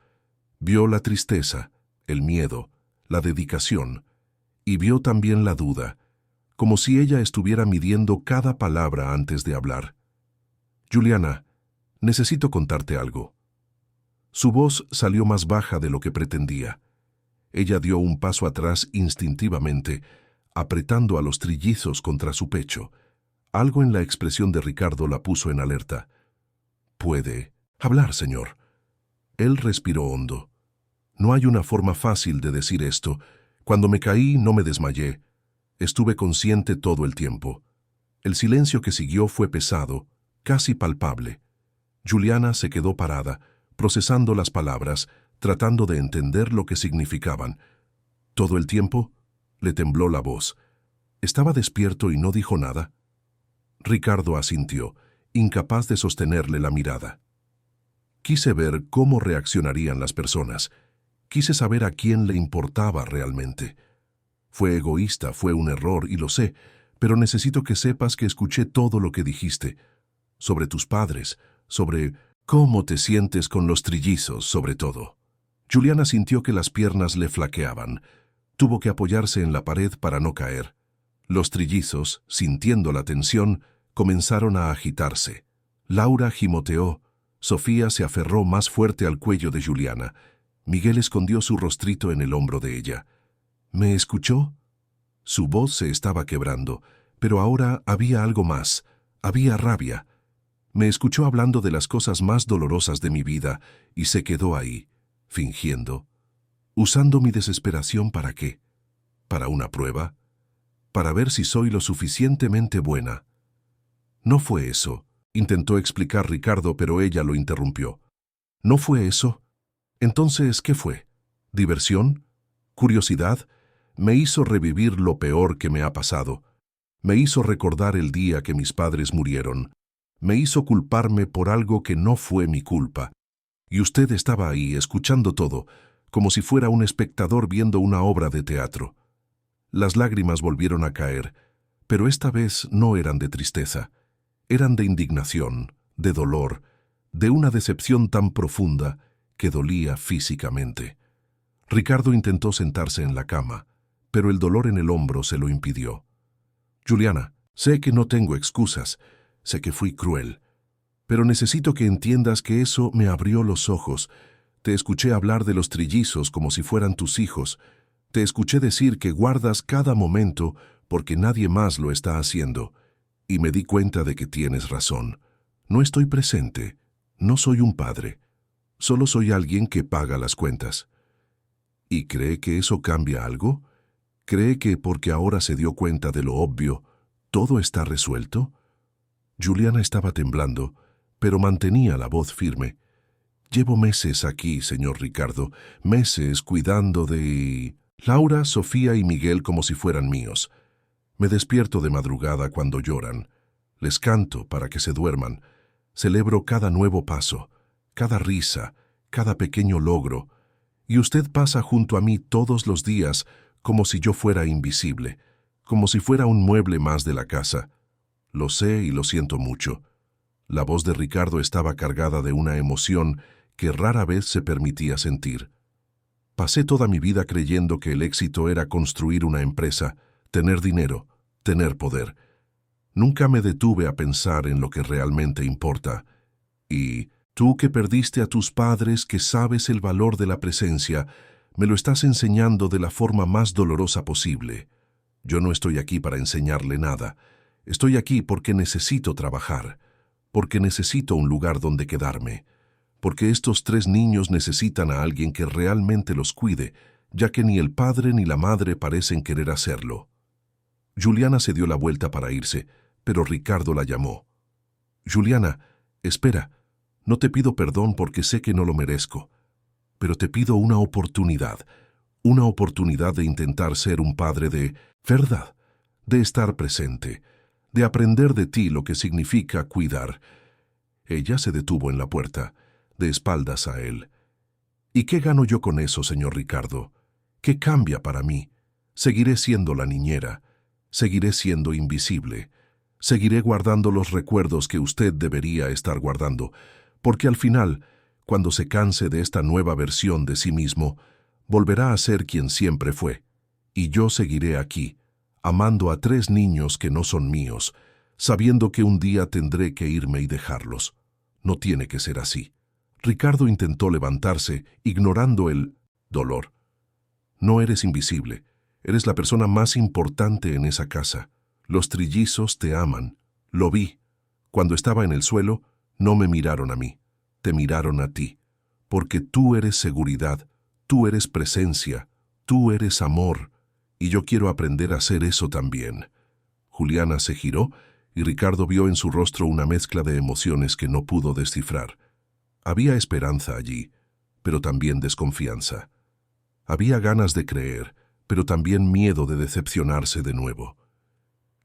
[SPEAKER 1] Vio la tristeza, el miedo, la dedicación, y vio también la duda, como si ella estuviera midiendo cada palabra antes de hablar. Juliana, necesito contarte algo. Su voz salió más baja de lo que pretendía. Ella dio un paso atrás instintivamente, apretando a los trillizos contra su pecho. Algo en la expresión de Ricardo la puso en alerta. «Puede hablar, señor». Él respiró hondo. «No hay una forma fácil de decir esto. Cuando me caí no me desmayé. Estuve consciente todo el tiempo». El silencio que siguió fue pesado, casi palpable. Juliana se quedó parada, procesando las palabras, tratando de entender lo que significaban. ¿Todo el tiempo? Le tembló la voz. ¿Estaba despierto y no dijo nada? Ricardo asintió, incapaz de sostenerle la mirada. Quise ver cómo reaccionarían las personas. Quise saber a quién le importaba realmente. Fue egoísta, fue un error, y lo sé, pero necesito que sepas que escuché todo lo que dijiste. Sobre tus padres, sobre cómo te sientes con los trillizos, sobre todo. Juliana sintió que las piernas le flaqueaban. Tuvo que apoyarse en la pared para no caer. Los trillizos, sintiendo la tensión, comenzaron a agitarse. Laura gimoteó. Sofía se aferró más fuerte al cuello de Juliana. Miguel escondió su rostrito en el hombro de ella. ¿Me escuchó? Su voz se estaba quebrando, pero ahora había algo más. Había rabia. Me escuchó hablando de las cosas más dolorosas de mi vida y se quedó ahí, fingiendo. ¿Usando mi desesperación para qué? ¿Para una prueba? ¿Para ver si soy lo suficientemente buena? No fue eso, intentó explicar Ricardo, pero ella lo interrumpió. ¿No fue eso? Entonces, ¿qué fue? ¿Diversión? ¿Curiosidad? Me hizo revivir lo peor que me ha pasado. Me hizo recordar el día que mis padres murieron. Me hizo culparme por algo que no fue mi culpa. Y usted estaba ahí, escuchando todo, como si fuera un espectador viendo una obra de teatro. Las lágrimas volvieron a caer, pero esta vez no eran de tristeza. Eran de indignación, de dolor, de una decepción tan profunda que dolía físicamente. Ricardo intentó sentarse en la cama, pero el dolor en el hombro se lo impidió. Juliana, sé que no tengo excusas. Sé que fui cruel, pero necesito que entiendas que eso me abrió los ojos. Te escuché hablar de los trillizos como si fueran tus hijos. Te escuché decir que guardas cada momento porque nadie más lo está haciendo. Y me di cuenta de que tienes razón. No estoy presente. No soy un padre. Solo soy alguien que paga las cuentas. ¿Y cree que eso cambia algo? ¿Cree que porque ahora se dio cuenta de lo obvio, todo está resuelto? Juliana estaba temblando, pero mantenía la voz firme. Llevo meses aquí, señor Ricardo, meses cuidando de Laura, Sofía y Miguel como si fueran míos. Me despierto de madrugada cuando lloran. Les canto para que se duerman. Celebro cada nuevo paso, cada risa, cada pequeño logro. Y usted pasa junto a mí todos los días como si yo fuera invisible, como si fuera un mueble más de la casa. Lo sé y lo siento mucho. La voz de Ricardo estaba cargada de una emoción que rara vez se permitía sentir. Pasé toda mi vida creyendo que el éxito era construir una empresa, tener dinero, tener poder. Nunca me detuve a pensar en lo que realmente importa. Y tú que perdiste a tus padres, que sabes el valor de la presencia, me lo estás enseñando de la forma más dolorosa posible. Yo no estoy aquí para enseñarle nada. Estoy aquí porque necesito trabajar, porque necesito un lugar donde quedarme, porque estos 3 niños necesitan a alguien que realmente los cuide, ya que ni el padre ni la madre parecen querer hacerlo. Juliana se dio la vuelta para irse, pero Ricardo la llamó. Juliana, espera, no te pido perdón porque sé que no lo merezco, pero te pido una oportunidad de intentar ser un padre de verdad, de estar presente, de aprender de ti lo que significa cuidar. Ella se detuvo en la puerta, de espaldas a él. ¿Y qué gano yo con eso, señor Ricardo? ¿Qué cambia para mí? Seguiré siendo la niñera, seguiré siendo invisible, seguiré guardando los recuerdos que usted debería estar guardando, porque al final, cuando se canse de esta nueva versión de sí mismo, volverá a ser quien siempre fue, y yo seguiré aquí, amando a 3 niños que no son míos, sabiendo que un día tendré que irme y dejarlos. No tiene que ser así. Ricardo intentó levantarse, ignorando el dolor. No eres invisible. Eres la persona más importante en esa casa. Los trillizos te aman. Lo vi. Cuando estaba en el suelo, no me miraron a mí. Te miraron a ti. Porque tú eres seguridad, tú eres presencia, tú eres amor. Y yo quiero aprender a hacer eso también. Juliana se giró y Ricardo vio en su rostro una mezcla de emociones que no pudo descifrar. Había esperanza allí, pero también desconfianza. Había ganas de creer, pero también miedo de decepcionarse de nuevo.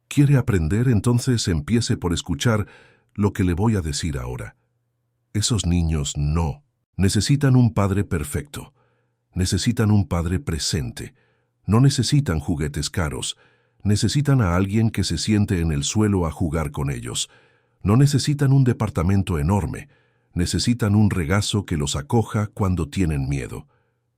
[SPEAKER 1] ¿Quiere aprender? Entonces empiece por escuchar lo que le voy a decir ahora. Esos niños no necesitan un padre perfecto. Necesitan un padre presente. No necesitan juguetes caros. Necesitan a alguien que se siente en el suelo a jugar con ellos. No necesitan un departamento enorme. Necesitan un regazo que los acoja cuando tienen miedo.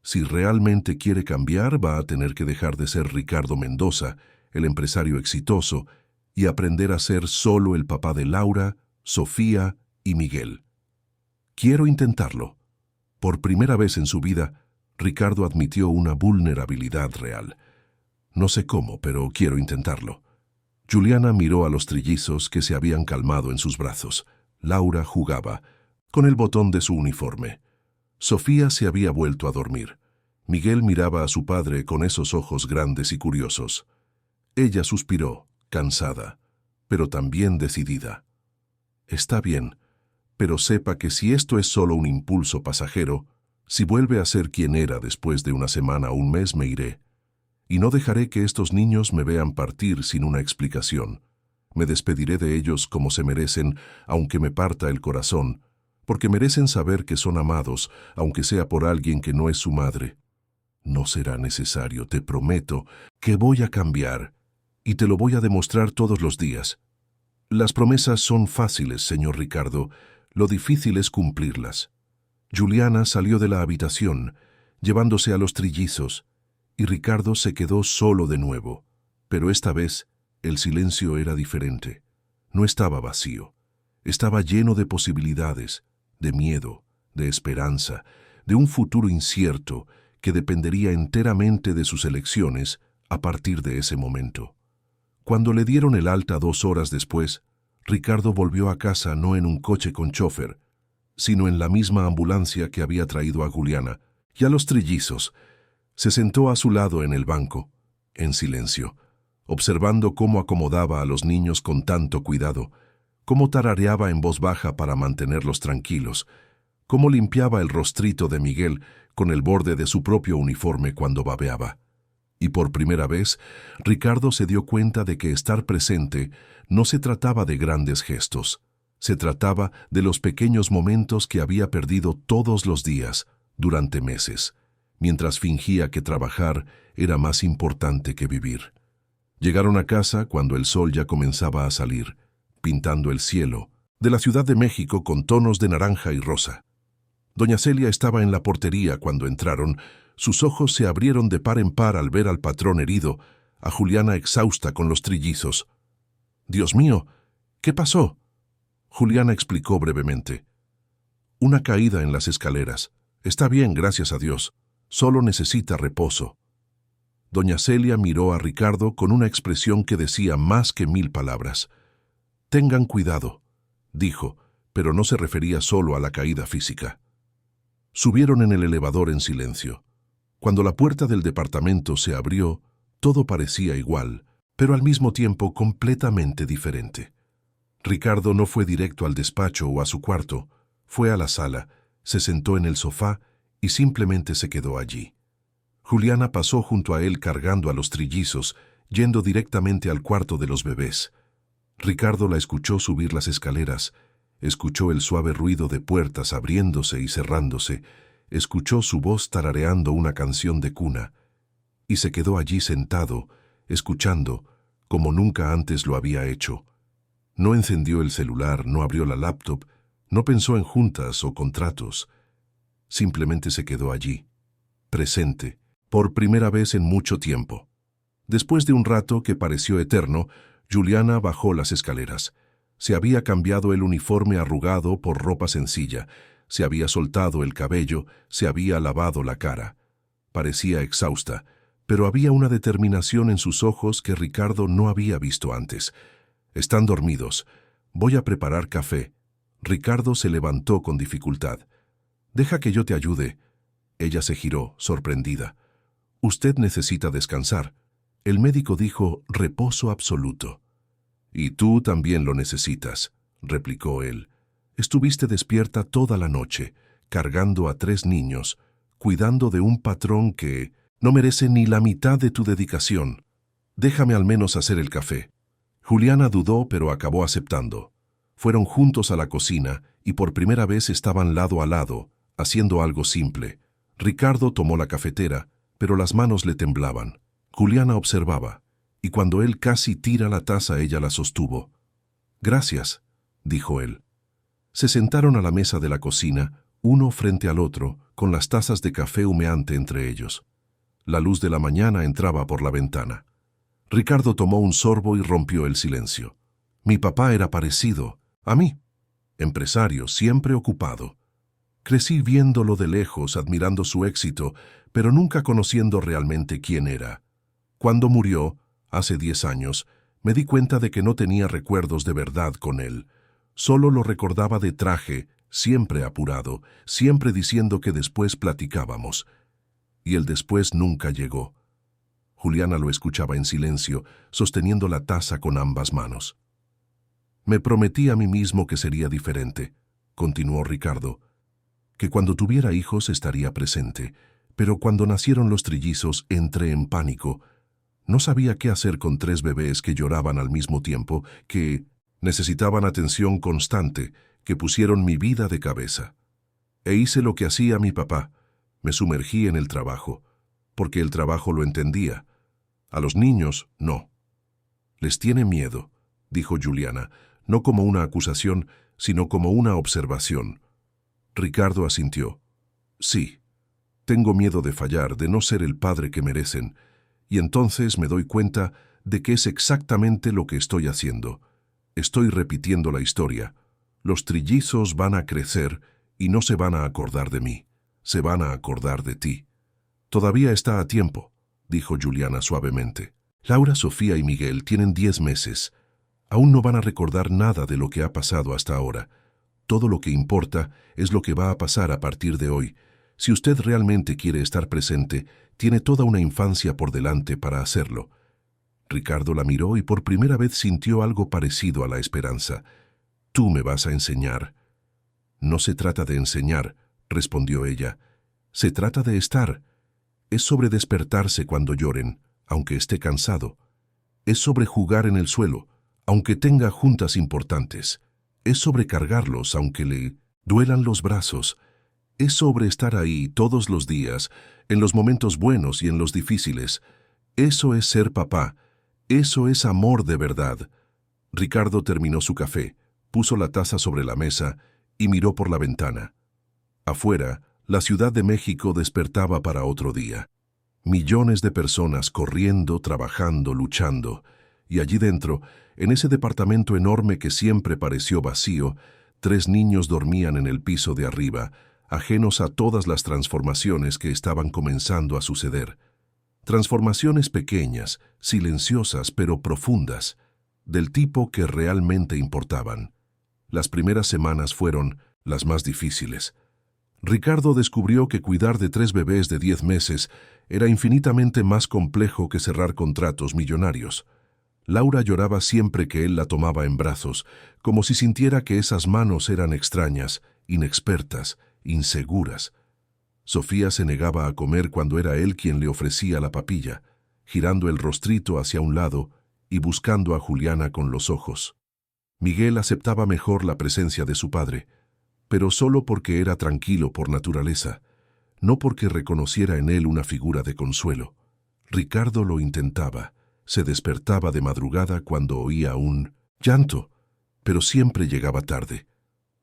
[SPEAKER 1] Si realmente quiere cambiar, va a tener que dejar de ser Ricardo Mendoza, el empresario exitoso, y aprender a ser solo el papá de Laura, Sofía y Miguel. Quiero intentarlo. Por primera vez en su vida, Ricardo admitió una vulnerabilidad real. No sé cómo, pero quiero intentarlo. Juliana miró a los trillizos que se habían calmado en sus brazos. Laura jugaba con el botón de su uniforme. Sofía se había vuelto a dormir. Miguel miraba a su padre con esos ojos grandes y curiosos. Ella suspiró, cansada, pero también decidida. Está bien, pero sepa que si esto es solo un impulso pasajero, si vuelve a ser quien era después de una semana o un mes, me iré. Y no dejaré que estos niños me vean partir sin una explicación. Me despediré de ellos como se merecen, aunque me parta el corazón, porque merecen saber que son amados, aunque sea por alguien que no es su madre. No será necesario, te prometo, que voy a cambiar, y te lo voy a demostrar todos los días. Las promesas son fáciles, señor Ricardo, lo difícil es cumplirlas. Juliana salió de la habitación, llevándose a los trillizos, y Ricardo se quedó solo de nuevo. Pero esta vez, el silencio era diferente. No estaba vacío. Estaba lleno de posibilidades, de miedo, de esperanza, de un futuro incierto que dependería enteramente de sus elecciones a partir de ese momento. Cuando le dieron el alta 2 horas después, Ricardo volvió a casa no en un coche con chofer, sino en la misma ambulancia que había traído a Juliana y a los trillizos. Se sentó a su lado en el banco, en silencio, observando cómo acomodaba a los niños con tanto cuidado, cómo tarareaba en voz baja para mantenerlos tranquilos, cómo limpiaba el rostrito de Miguel con el borde de su propio uniforme cuando babeaba. Y por primera vez, Ricardo se dio cuenta de que estar presente no se trataba de grandes gestos, se trataba de los pequeños momentos que había perdido todos los días, durante meses, mientras fingía que trabajar era más importante que vivir. Llegaron a casa cuando el sol ya comenzaba a salir, pintando el cielo de la Ciudad de México con tonos de naranja y rosa. Doña Celia estaba en la portería cuando entraron. Sus ojos se abrieron de par en par al ver al patrón herido, a Juliana exhausta con los trillizos. «Dios mío, ¿qué pasó?». Juliana explicó brevemente. «Una caída en las escaleras. Está bien, gracias a Dios. Solo necesita reposo». Doña Celia miró a Ricardo con una expresión que decía más que 1000 palabras. «Tengan cuidado», dijo, pero no se refería solo a la caída física. Subieron en el elevador en silencio. Cuando la puerta del departamento se abrió, todo parecía igual, pero al mismo tiempo completamente diferente. Ricardo no fue directo al despacho o a su cuarto, fue a la sala, se sentó en el sofá y simplemente se quedó allí. Juliana pasó junto a él cargando a los trillizos, yendo directamente al cuarto de los bebés. Ricardo la escuchó subir las escaleras, escuchó el suave ruido de puertas abriéndose y cerrándose, escuchó su voz tarareando una canción de cuna, y se quedó allí sentado, escuchando, como nunca antes lo había hecho. No encendió el celular, no abrió la laptop, no pensó en juntas o contratos. Simplemente se quedó allí, presente, por primera vez en mucho tiempo. Después de un rato que pareció eterno, Juliana bajó las escaleras. Se había cambiado el uniforme arrugado por ropa sencilla, se había soltado el cabello, se había lavado la cara. Parecía exhausta, pero había una determinación en sus ojos que Ricardo no había visto antes. «Están dormidos. Voy a preparar café». Ricardo se levantó con dificultad. «Deja que yo te ayude». Ella se giró, sorprendida. «Usted necesita descansar». El médico dijo reposo absoluto. «Y tú también lo necesitas», replicó él. «Estuviste despierta toda la noche, cargando a 3 niños, cuidando de un patrón que no merece ni la mitad de tu dedicación. Déjame al menos hacer el café». Juliana dudó, pero acabó aceptando. Fueron juntos a la cocina y por primera vez estaban lado a lado, haciendo algo simple. Ricardo tomó la cafetera, pero las manos le temblaban. Juliana observaba, y cuando él casi tira la taza, ella la sostuvo. «Gracias», dijo él. Se sentaron a la mesa de la cocina, uno frente al otro, con las tazas de café humeante entre ellos. La luz de la mañana entraba por la ventana. Ricardo tomó un sorbo y rompió el silencio. «Mi papá era parecido a mí, empresario, siempre ocupado. Crecí viéndolo de lejos, admirando su éxito, pero nunca conociendo realmente quién era. Cuando murió, hace 10 años, me di cuenta de que no tenía recuerdos de verdad con él. Solo lo recordaba de traje, siempre apurado, siempre diciendo que después platicábamos. Y el después nunca llegó». Juliana lo escuchaba en silencio, sosteniendo la taza con ambas manos. «Me prometí a mí mismo que sería diferente», continuó Ricardo, «que cuando tuviera hijos estaría presente, pero cuando nacieron los trillizos entré en pánico. No sabía qué hacer con 3 bebés que lloraban al mismo tiempo, que necesitaban atención constante, que pusieron mi vida de cabeza. E hice lo que hacía mi papá, me sumergí en el trabajo, porque el trabajo lo entendía. A los niños, no». «Les tiene miedo», dijo Juliana, no como una acusación, sino como una observación. Ricardo asintió. «Sí, tengo miedo de fallar, de no ser el padre que merecen, y entonces me doy cuenta de que es exactamente lo que estoy haciendo. Estoy repitiendo la historia. Los trillizos van a crecer y no se van a acordar de mí, se van a acordar de ti». «Todavía está a tiempo», dijo Juliana suavemente. «Laura, Sofía y Miguel tienen 10 meses. Aún no van a recordar nada de lo que ha pasado hasta ahora. Todo lo que importa es lo que va a pasar a partir de hoy. Si usted realmente quiere estar presente, tiene toda una infancia por delante para hacerlo. Ricardo la miró y por primera vez sintió algo parecido a la esperanza. Tú me vas a enseñar. No se trata de enseñar, respondió ella. Se trata de estar. Es sobre despertarse cuando lloren, aunque esté cansado. Es sobre jugar en el suelo, aunque tenga juntas importantes. Es sobre cargarlos, aunque le duelan los brazos. Es sobre estar ahí todos los días, en los momentos buenos y en los difíciles. Eso es ser papá. Eso es amor de verdad. Ricardo terminó su café, puso la taza sobre la mesa y miró por la ventana. Afuera, la Ciudad de México despertaba para otro día. Millones de personas corriendo, trabajando, luchando. Y allí dentro, en ese departamento enorme que siempre pareció vacío, 3 niños dormían en el piso de arriba, ajenos a todas las transformaciones que estaban comenzando a suceder. Transformaciones pequeñas, silenciosas pero profundas, del tipo que realmente importaban. Las primeras semanas fueron las más difíciles. Ricardo descubrió que cuidar de 3 bebés de 10 meses era infinitamente más complejo que cerrar contratos millonarios. Laura lloraba siempre que él la tomaba en brazos, como si sintiera que esas manos eran extrañas, inexpertas, inseguras. Sofía se negaba a comer cuando era él quien le ofrecía la papilla, girando el rostrito hacia un lado y buscando a Juliana con los ojos. Miguel aceptaba mejor la presencia de su padre, pero solo porque era tranquilo por naturaleza, no porque reconociera en él una figura de consuelo. Ricardo lo intentaba, se despertaba de madrugada cuando oía un llanto, pero siempre llegaba tarde.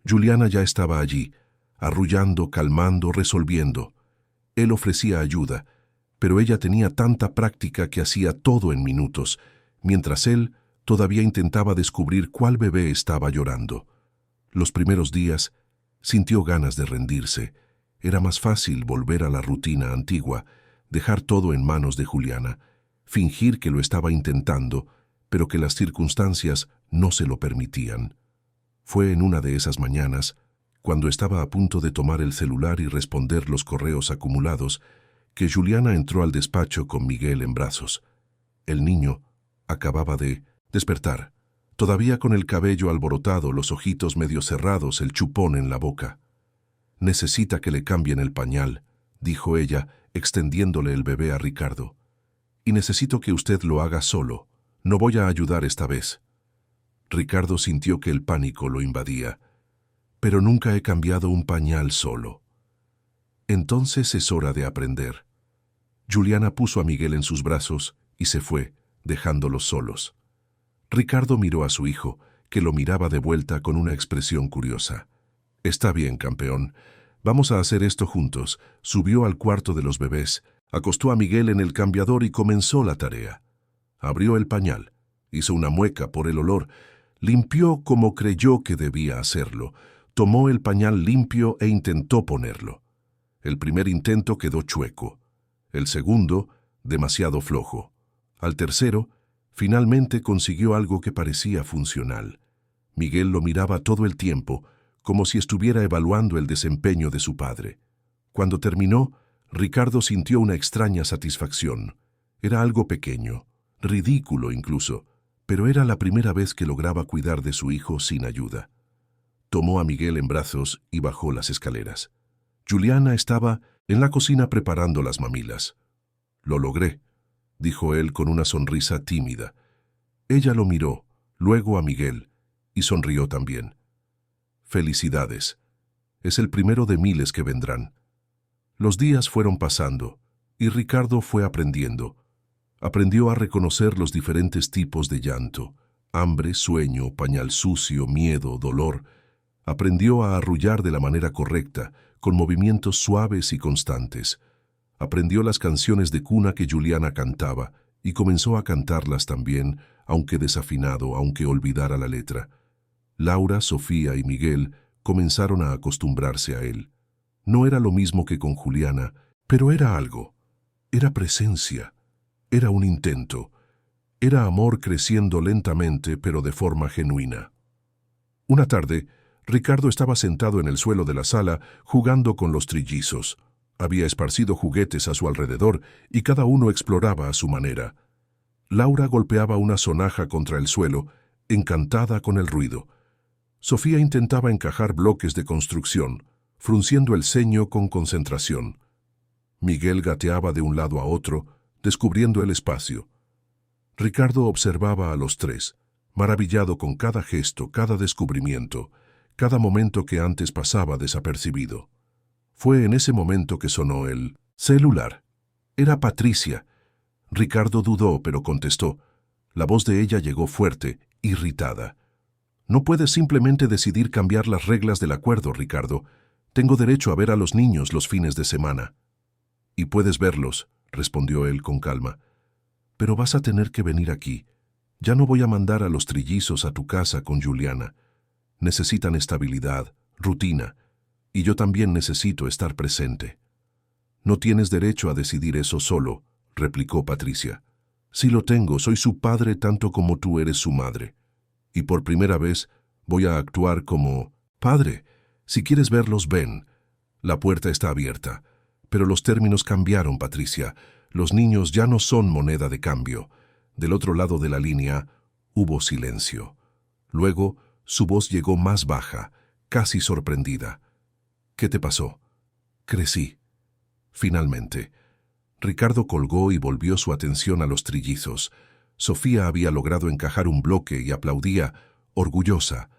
[SPEAKER 1] Juliana ya estaba allí, arrullando, calmando, resolviendo. Él ofrecía ayuda, pero ella tenía tanta práctica que hacía todo en minutos, mientras él todavía intentaba descubrir cuál bebé estaba llorando. Los primeros días sintió ganas de rendirse. Era más fácil volver a la rutina antigua, dejar todo en manos de Juliana, fingir que lo estaba intentando, pero que las circunstancias no se lo permitían. Fue en una de esas mañanas, cuando estaba a punto de tomar el celular y responder los correos acumulados, que Juliana entró al despacho con Miguel en brazos. El niño acababa de despertar, todavía con el cabello alborotado, los ojitos medio cerrados, el chupón en la boca. «Necesita que le cambien el pañal», dijo ella, extendiéndole el bebé a Ricardo. «Y necesito que usted lo haga solo. No voy a ayudar esta vez». Ricardo sintió que el pánico lo invadía. «Pero nunca he cambiado un pañal solo». «Entonces es hora de aprender». Juliana puso a Miguel en sus brazos y se fue, dejándolos solos. Ricardo miró a su hijo, que lo miraba de vuelta con una expresión curiosa. «Está bien, campeón. Vamos a hacer esto juntos». Subió al cuarto de los bebés, acostó a Miguel en el cambiador y comenzó la tarea. Abrió el pañal, hizo una mueca por el olor, limpió como creyó que debía hacerlo, tomó el pañal limpio e intentó ponerlo. El primer intento quedó chueco, el segundo demasiado flojo. Al tercero, finalmente consiguió algo que parecía funcional. Miguel lo miraba todo el tiempo, como si estuviera evaluando el desempeño de su padre. Cuando terminó, Ricardo sintió una extraña satisfacción. Era algo pequeño, ridículo incluso, pero era la primera vez que lograba cuidar de su hijo sin ayuda. Tomó a Miguel en brazos y bajó las escaleras. Juliana estaba en la cocina preparando las mamilas. «Lo logré», dijo él con una sonrisa tímida. Ella lo miró, luego a Miguel, y sonrió también. «Felicidades. Es el primero de miles que vendrán». Los días fueron pasando, y Ricardo fue aprendiendo. Aprendió a reconocer los diferentes tipos de llanto: hambre, sueño, pañal sucio, miedo, dolor. Aprendió a arrullar de la manera correcta, con movimientos suaves y constantes. Aprendió las canciones de cuna que Juliana cantaba, y comenzó a cantarlas también, aunque desafinado, aunque olvidara la letra. Laura, Sofía y Miguel comenzaron a acostumbrarse a él. No era lo mismo que con Juliana, pero era algo. Era presencia. Era un intento. Era amor creciendo lentamente, pero de forma genuina. Una tarde, Ricardo estaba sentado en el suelo de la sala jugando con los trillizos. Había esparcido juguetes a su alrededor y cada uno exploraba a su manera. Laura golpeaba una sonaja contra el suelo, encantada con el ruido. Sofía intentaba encajar bloques de construcción, frunciendo el ceño con concentración. Miguel gateaba de un lado a otro, descubriendo el espacio. Ricardo observaba a los tres, maravillado con cada gesto, cada descubrimiento, cada momento que antes pasaba desapercibido. Fue en ese momento que sonó el celular. Era Patricia. Ricardo dudó, pero contestó. La voz de ella llegó fuerte, irritada. «No puedes simplemente decidir cambiar las reglas del acuerdo, Ricardo. Tengo derecho a ver a los niños los fines de semana». «Y puedes verlos», respondió él con calma. «Pero vas a tener que venir aquí. Ya no voy a mandar a los trillizos a tu casa con Juliana. Necesitan estabilidad, rutina, y yo también necesito estar presente». «No tienes derecho a decidir eso solo», replicó Patricia. «Sí lo tengo, soy su padre tanto como tú eres su madre. Y por primera vez voy a actuar como padre. Si quieres verlos, ven. La puerta está abierta. Pero los términos cambiaron, Patricia. Los niños ya no son moneda de cambio». Del otro lado de la línea hubo silencio. Luego su voz llegó más baja, casi sorprendida. «¿Qué te pasó?» «Crecí. Finalmente». Ricardo colgó y volvió su atención a los trillizos. Sofía había logrado encajar un bloque y aplaudía, orgullosa.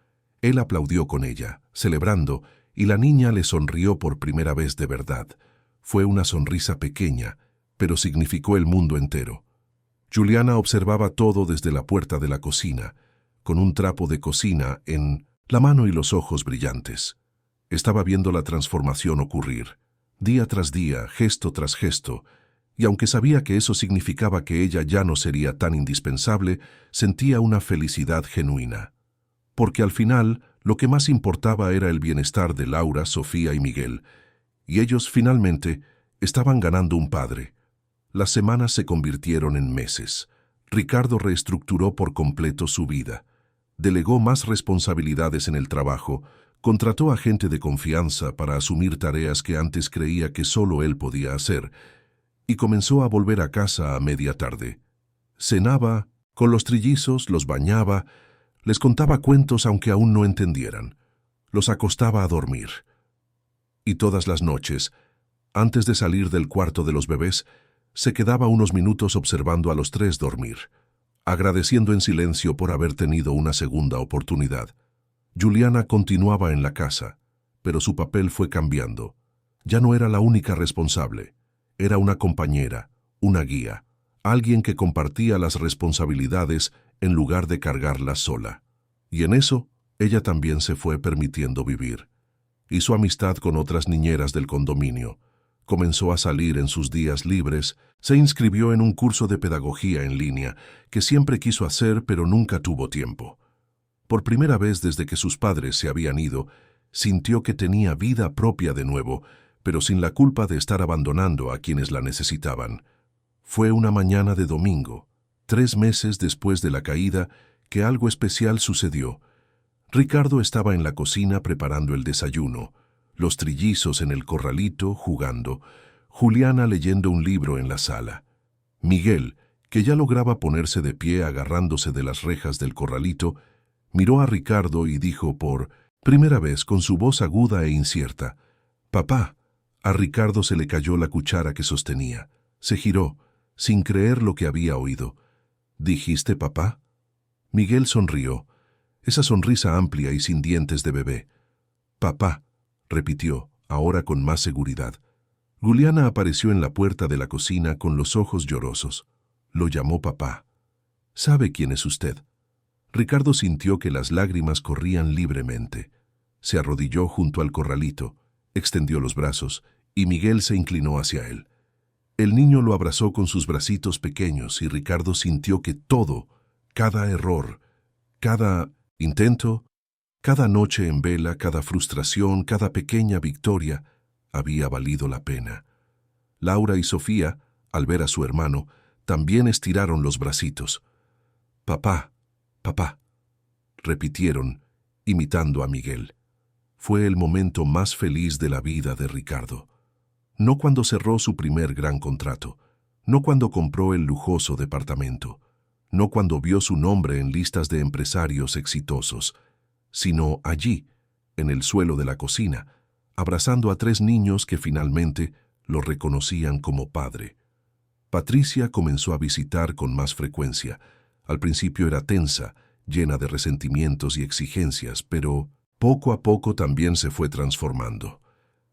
[SPEAKER 1] Él aplaudió con ella, celebrando, y la niña le sonrió por primera vez de verdad. Fue una sonrisa pequeña, pero significó el mundo entero. Juliana observaba todo desde la puerta de la cocina, con un trapo de cocina en la mano y los ojos brillantes. Estaba viendo la transformación ocurrir, día tras día, gesto tras gesto, y aunque sabía que eso significaba que ella ya no sería tan indispensable, sentía una felicidad genuina. Porque al final, lo que más importaba era el bienestar de Laura, Sofía y Miguel, y ellos finalmente estaban ganando un padre. Las semanas se convirtieron en meses. Ricardo reestructuró por completo su vida. Delegó más responsabilidades en el trabajo, contrató a gente de confianza para asumir tareas que antes creía que solo él podía hacer, y comenzó a volver a casa a media tarde. Cenaba con los trillizos, los bañaba, les contaba cuentos aunque aún no entendieran. Los acostaba a dormir. Y todas las noches, antes de salir del cuarto de los bebés, se quedaba unos minutos observando a los tres dormir, agradeciendo en silencio por haber tenido una segunda oportunidad. Juliana continuaba en la casa, pero su papel fue cambiando. Ya no era la única responsable. Era una compañera, una guía, alguien que compartía las responsabilidades en lugar de cargarlas sola. Y en eso, ella también se fue permitiendo vivir. Hizo amistad con otras niñeras del condominio. Comenzó a salir en sus días libres, se inscribió en un curso de pedagogía en línea, que siempre quiso hacer pero nunca tuvo tiempo. Por primera vez desde que sus padres se habían ido, sintió que tenía vida propia de nuevo, pero sin la culpa de estar abandonando a quienes la necesitaban. Fue una mañana de domingo, 3 meses después de la caída, que algo especial sucedió. Ricardo estaba en la cocina preparando el desayuno, los trillizos en el corralito jugando, Juliana leyendo un libro en la sala. Miguel, que ya lograba ponerse de pie agarrándose de las rejas del corralito, miró a Ricardo y dijo por primera vez con su voz aguda e incierta: «Papá». A Ricardo se le cayó la cuchara que sostenía. Se giró, sin creer lo que había oído. «¿Dijiste papá?» Miguel sonrió, esa sonrisa amplia y sin dientes de bebé. «Papá», repitió, ahora con más seguridad. Juliana apareció en la puerta de la cocina con los ojos llorosos. Lo llamó papá. «¿Sabe quién es usted?» Ricardo sintió que las lágrimas corrían libremente. Se arrodilló junto al corralito, extendió los brazos, y Miguel se inclinó hacia él. El niño lo abrazó con sus bracitos pequeños y Ricardo sintió que todo, cada error, cada intento, cada noche en vela, cada frustración, cada pequeña victoria, había valido la pena. Laura y Sofía, al ver a su hermano, también estiraron los bracitos. «Papá, papá», repitieron, imitando a Miguel. fue el momento más feliz de la vida de Ricardo. No cuando cerró su primer gran contrato, no cuando compró el lujoso departamento, no cuando vio su nombre en listas de empresarios exitosos, sino allí, en el suelo de la cocina, abrazando a 3 niños que finalmente lo reconocían como padre. Patricia comenzó a visitar con más frecuencia. Al principio era tensa, llena de resentimientos y exigencias, pero poco a poco también se fue transformando.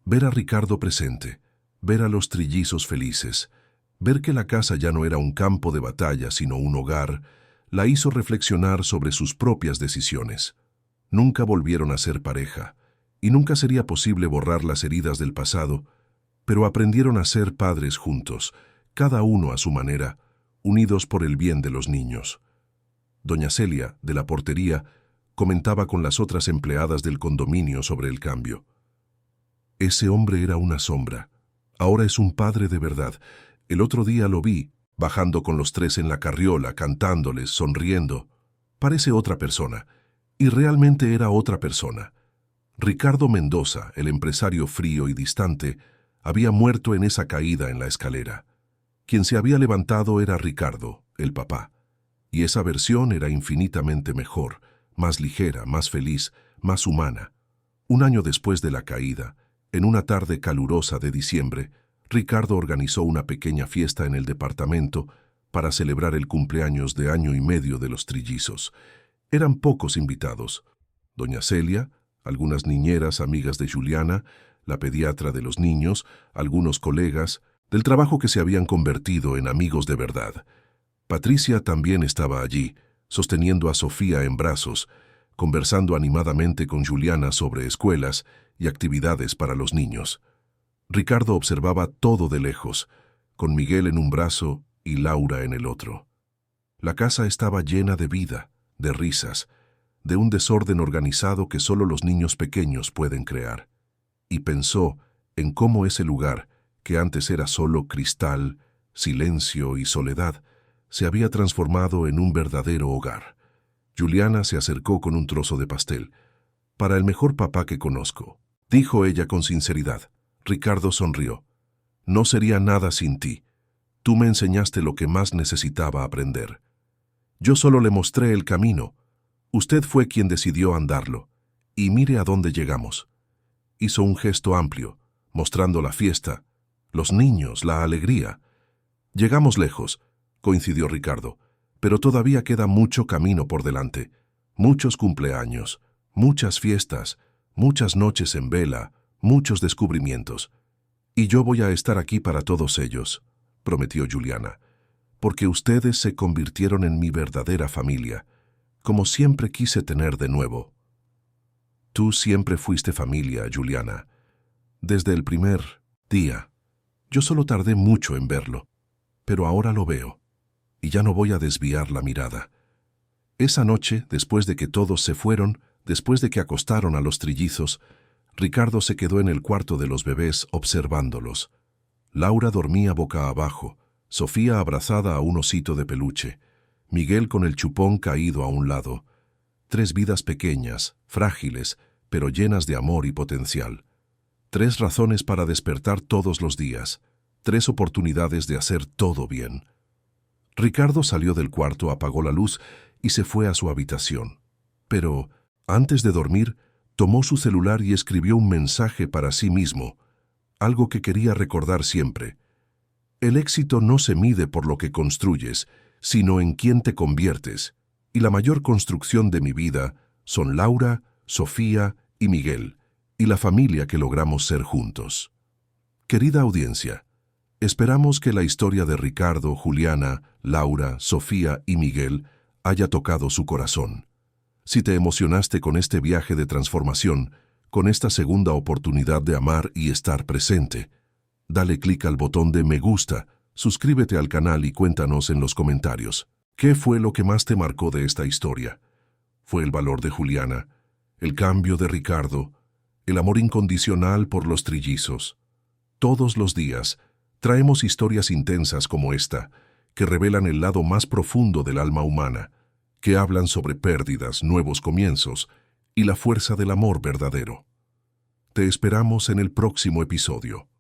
[SPEAKER 1] Ver a Ricardo presente, ver a los trillizos felices, ver que la casa ya no era un campo de batalla sino un hogar, la hizo reflexionar sobre sus propias decisiones. Nunca volvieron a ser pareja, y nunca sería posible borrar las heridas del pasado, pero aprendieron a ser padres juntos, cada uno a su manera, unidos por el bien de los niños. Doña Celia, de la portería, comentaba con las otras empleadas del condominio sobre el cambio. Ese hombre era una sombra. Ahora es un padre de verdad. El otro día lo vi, bajando con los 3 en la carriola, cantándoles, sonriendo. Parece otra persona. Y realmente era otra persona. Ricardo Mendoza, el empresario frío y distante, había muerto en esa caída en la escalera. Quien se había levantado era Ricardo, el papá. Y esa versión era infinitamente mejor, más ligera, más feliz, más humana. Un año después de la caída, en una tarde calurosa de diciembre, Ricardo organizó una pequeña fiesta en el departamento para celebrar el cumpleaños de 1 año y medio de los trillizos. Eran pocos invitados. Doña Celia, algunas niñeras amigas de Juliana, la pediatra de los niños, algunos colegas, del trabajo que se habían convertido en amigos de verdad. Patricia también estaba allí, sosteniendo a Sofía en brazos, conversando animadamente con Juliana sobre escuelas y actividades para los niños. Ricardo observaba todo de lejos, con Miguel en un brazo y Laura en el otro. La casa estaba llena de vida, de risas, de un desorden organizado que solo los niños pequeños pueden crear. Y pensó en cómo ese lugar, que antes era solo cristal, silencio y soledad, se había transformado en un verdadero hogar. Juliana se acercó con un trozo de pastel. «Para el mejor papá que conozco», dijo ella con sinceridad. Ricardo sonrió. «No sería nada sin ti. Tú me enseñaste lo que más necesitaba aprender. Yo solo le mostré el camino. Usted fue quien decidió andarlo. Y mire a dónde llegamos». Hizo un gesto amplio, mostrando la fiesta, los niños, la alegría. «Llegamos lejos», coincidió Ricardo, «pero todavía queda mucho camino por delante. Muchos cumpleaños, muchas fiestas, muchas noches en vela, muchos descubrimientos. Y yo voy a estar aquí para todos ellos», prometió Juliana, «porque ustedes se convirtieron en mi verdadera familia, como siempre quise tener de nuevo». «Tú siempre fuiste familia, Juliana. Desde el primer día. Yo solo tardé mucho en verlo, pero ahora lo veo, y ya no voy a desviar la mirada». Esa noche, después de que todos se fueron, después de que acostaron a los trillizos, Ricardo se quedó en el cuarto de los bebés observándolos. Laura dormía boca abajo, Sofía abrazada a un osito de peluche, Miguel con el chupón caído a un lado. 3 vidas pequeñas, frágiles, pero llenas de amor y potencial. 3 razones para despertar todos los días, 3 oportunidades de hacer todo bien. Ricardo salió del cuarto, apagó la luz y se fue a su habitación. Pero, antes de dormir, tomó su celular y escribió un mensaje para sí mismo, algo que quería recordar siempre. El éxito no se mide por lo que construyes, sino en quién te conviertes, y la mayor construcción de mi vida son Laura, Sofía y Miguel, y la familia que logramos ser juntos. Querida audiencia, esperamos que la historia de Ricardo, Juliana, Laura, Sofía y Miguel haya tocado su corazón. Si te emocionaste con este viaje de transformación, con esta segunda oportunidad de amar y estar presente, dale clic al botón de me gusta, suscríbete al canal y cuéntanos en los comentarios. ¿Qué fue lo que más te marcó de esta historia? ¿Fue el valor de Juliana, el cambio de Ricardo, el amor incondicional por los trillizos? Todos los días traemos historias intensas como esta, que revelan el lado más profundo del alma humana, que hablan sobre pérdidas, nuevos comienzos y la fuerza del amor verdadero. Te esperamos en el próximo episodio.